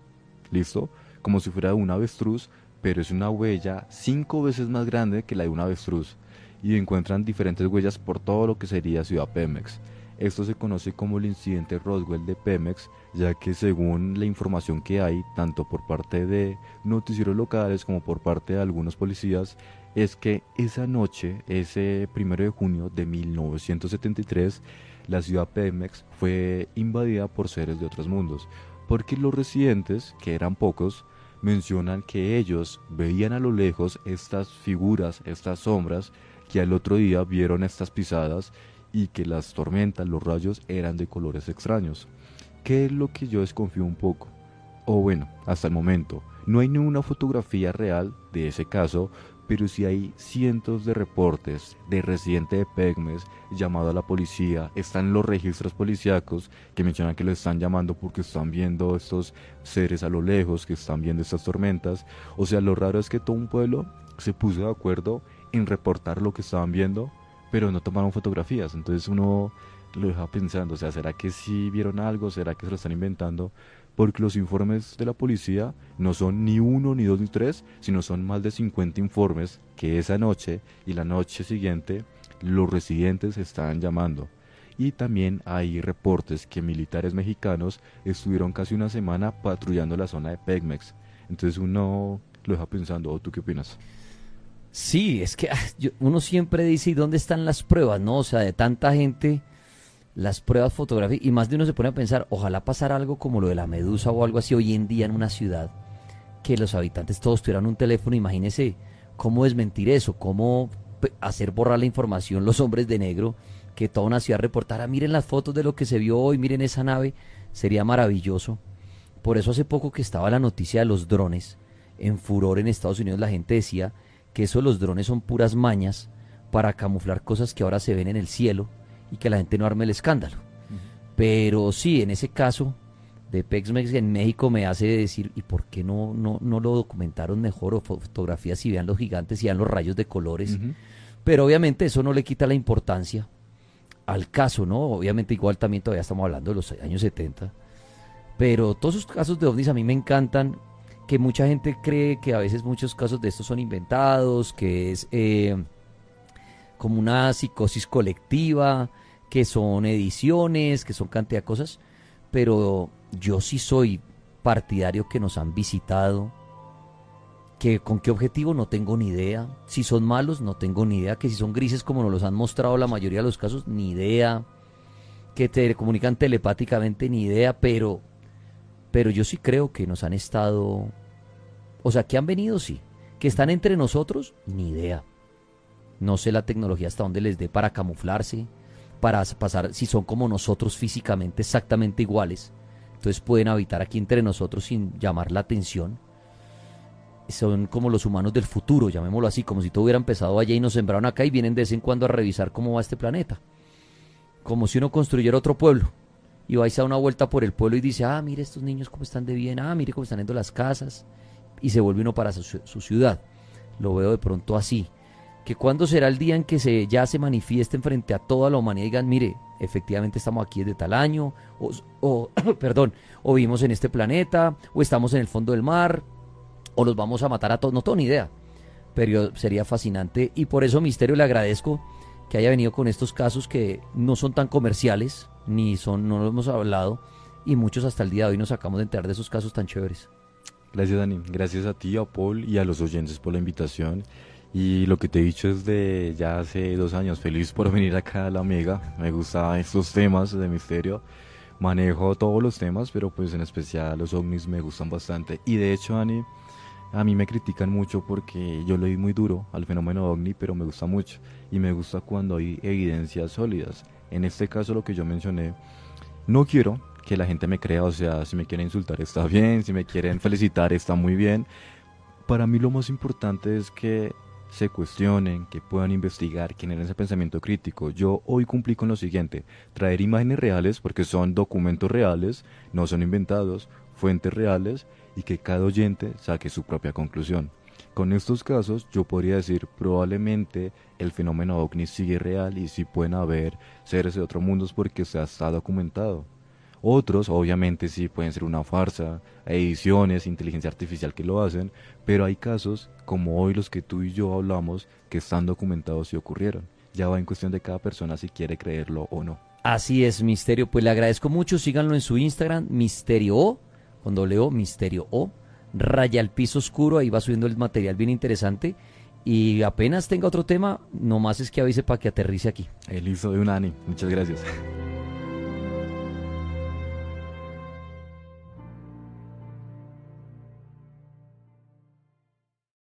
B: ¿listo? Como si fuera de un avestruz, pero es una huella 5 veces más grande que la de un avestruz. Y encuentran diferentes huellas por todo lo que sería Ciudad Pemex. Esto se conoce como el incidente Roswell de Pemex, ya que según la información que hay, tanto por parte de noticieros locales como por parte de algunos policías, es que esa noche, ese 1 de junio de 1973, la ciudad Pemex fue invadida por seres de otros mundos, porque los residentes, que eran pocos, mencionan que ellos veían a lo lejos estas figuras, estas sombras, que al otro día vieron estas pisadas y que las tormentas, los rayos eran de colores extraños. ¿Qué es lo que yo desconfío un poco? O bueno, hasta el momento, no hay ninguna fotografía real de ese caso, pero sí hay cientos de reportes de residente de Pemex llamado a la policía. Están los registros policíacos que mencionan que lo están llamando porque están viendo estos seres a lo lejos, que están viendo estas tormentas. O sea, lo raro es que todo un pueblo se puso de acuerdo en reportar lo que estaban viendo, pero no tomaron fotografías. Entonces uno lo deja pensando, o sea, ¿será que sí vieron algo? ¿Será que se lo están inventando? Porque los informes de la policía no son ni uno, ni dos, ni tres, sino son más de 50 informes que esa noche y la noche siguiente los residentes estaban llamando. Y también hay reportes que militares mexicanos estuvieron casi una semana patrullando la zona de Pemex. Entonces uno lo deja pensando, ¿o tú qué opinas?
C: Sí, es que uno siempre dice, ¿y dónde están las pruebas, no? O sea, de tanta gente, las pruebas fotográficas, y más de uno se pone a pensar, ojalá pasara algo como lo de la medusa o algo así hoy en día en una ciudad, que los habitantes todos tuvieran un teléfono. Imagínese cómo desmentir eso, cómo hacer borrar la información los hombres de negro, que toda una ciudad reportara, miren las fotos de lo que se vio hoy, miren esa nave, sería maravilloso. Por eso hace poco que estaba la noticia de los drones, en furor en Estados Unidos, la gente decía que eso de los drones son puras mañas para camuflar cosas que ahora se ven en el cielo y que la gente no arme el escándalo. Pero sí, en ese caso de Pemex en México me hace decir, ¿y por qué no lo documentaron mejor o fotografías y vean los gigantes y vean los rayos de colores? Pero obviamente eso no le quita la importancia al caso, ¿no? Obviamente igual también todavía estamos hablando de los años 70. Pero todos esos casos de ovnis a mí me encantan, que mucha gente cree que a veces muchos casos de estos son inventados, que es como una psicosis colectiva, que son ediciones, que son cantidad de cosas, pero yo sí soy partidario que nos han visitado, que con qué objetivo no tengo ni idea, si son malos no tengo ni idea, que si son grises como nos los han mostrado la mayoría de los casos, ni idea, que te comunican telepáticamente, ni idea, pero yo sí creo que nos han estado, o sea, que han venido, sí, que están entre nosotros, ni idea. No sé la tecnología hasta dónde les dé para camuflarse, para pasar, si son como nosotros físicamente exactamente iguales, entonces pueden habitar aquí entre nosotros sin llamar la atención. Son como los humanos del futuro, llamémoslo así, como si todo hubiera empezado allá y nos sembraron acá y vienen de vez en cuando a revisar cómo va este planeta. Como si uno construyera otro pueblo y vais a dar una vuelta por el pueblo y dice, ah, mire estos niños cómo están de bien, ah, mire cómo están yendo las casas, y se vuelve uno para su ciudad. Lo veo de pronto así. Que cuándo será el día en que ya se manifiesten frente a toda la humanidad y digan, mire, efectivamente estamos aquí desde tal año, perdón, o vivimos en este planeta, o estamos en el fondo del mar, o los vamos a matar a todos, no tengo ni idea, pero sería fascinante, y por eso, Misterio, le agradezco que haya venido con estos casos que no son tan comerciales, no lo hemos hablado, y muchos hasta el día de hoy nos acabamos de enterar de esos casos tan chéveres.
B: Gracias, Dani. Gracias a ti, a Paul y a los oyentes por la invitación. Y lo que te he dicho es de ya hace 2 años, feliz por venir acá a la Mega. Me gustan estos temas de misterio. Manejo todos los temas, pero pues en especial los ovnis me gustan bastante. Y de hecho, Dani, a mí me critican mucho porque yo le doy muy duro al fenómeno ovni, pero me gusta mucho. Y me gusta cuando hay evidencias sólidas. En este caso, lo que yo mencioné, no quiero que la gente me crea, o sea, si me quieren insultar está bien, si me quieren felicitar está muy bien. Para mí lo más importante es que se cuestionen, que puedan investigar, que generen ese pensamiento crítico. Yo hoy cumplí con lo siguiente: traer imágenes reales, porque son documentos reales, no son inventados, fuentes reales, y que cada oyente saque su propia conclusión. Con estos casos yo podría decir probablemente el fenómeno ovni sigue real y sí pueden haber seres de otros mundos porque se está documentado. Otros obviamente sí pueden ser una farsa, ediciones, inteligencia artificial que lo hacen, pero hay casos como hoy los que tú y yo hablamos que están documentados y ocurrieron. Ya va en cuestión de cada persona si quiere creerlo o no.
C: Así es, Misterio. Pues le agradezco mucho. Síganlo en su Instagram, Misterio O, con doble O, Misterio O, raya al piso oscuro. Ahí va subiendo el material bien interesante. Y apenas tenga otro tema, nomás es que avise para que aterrice aquí.
B: Listo de un Ani, muchas gracias.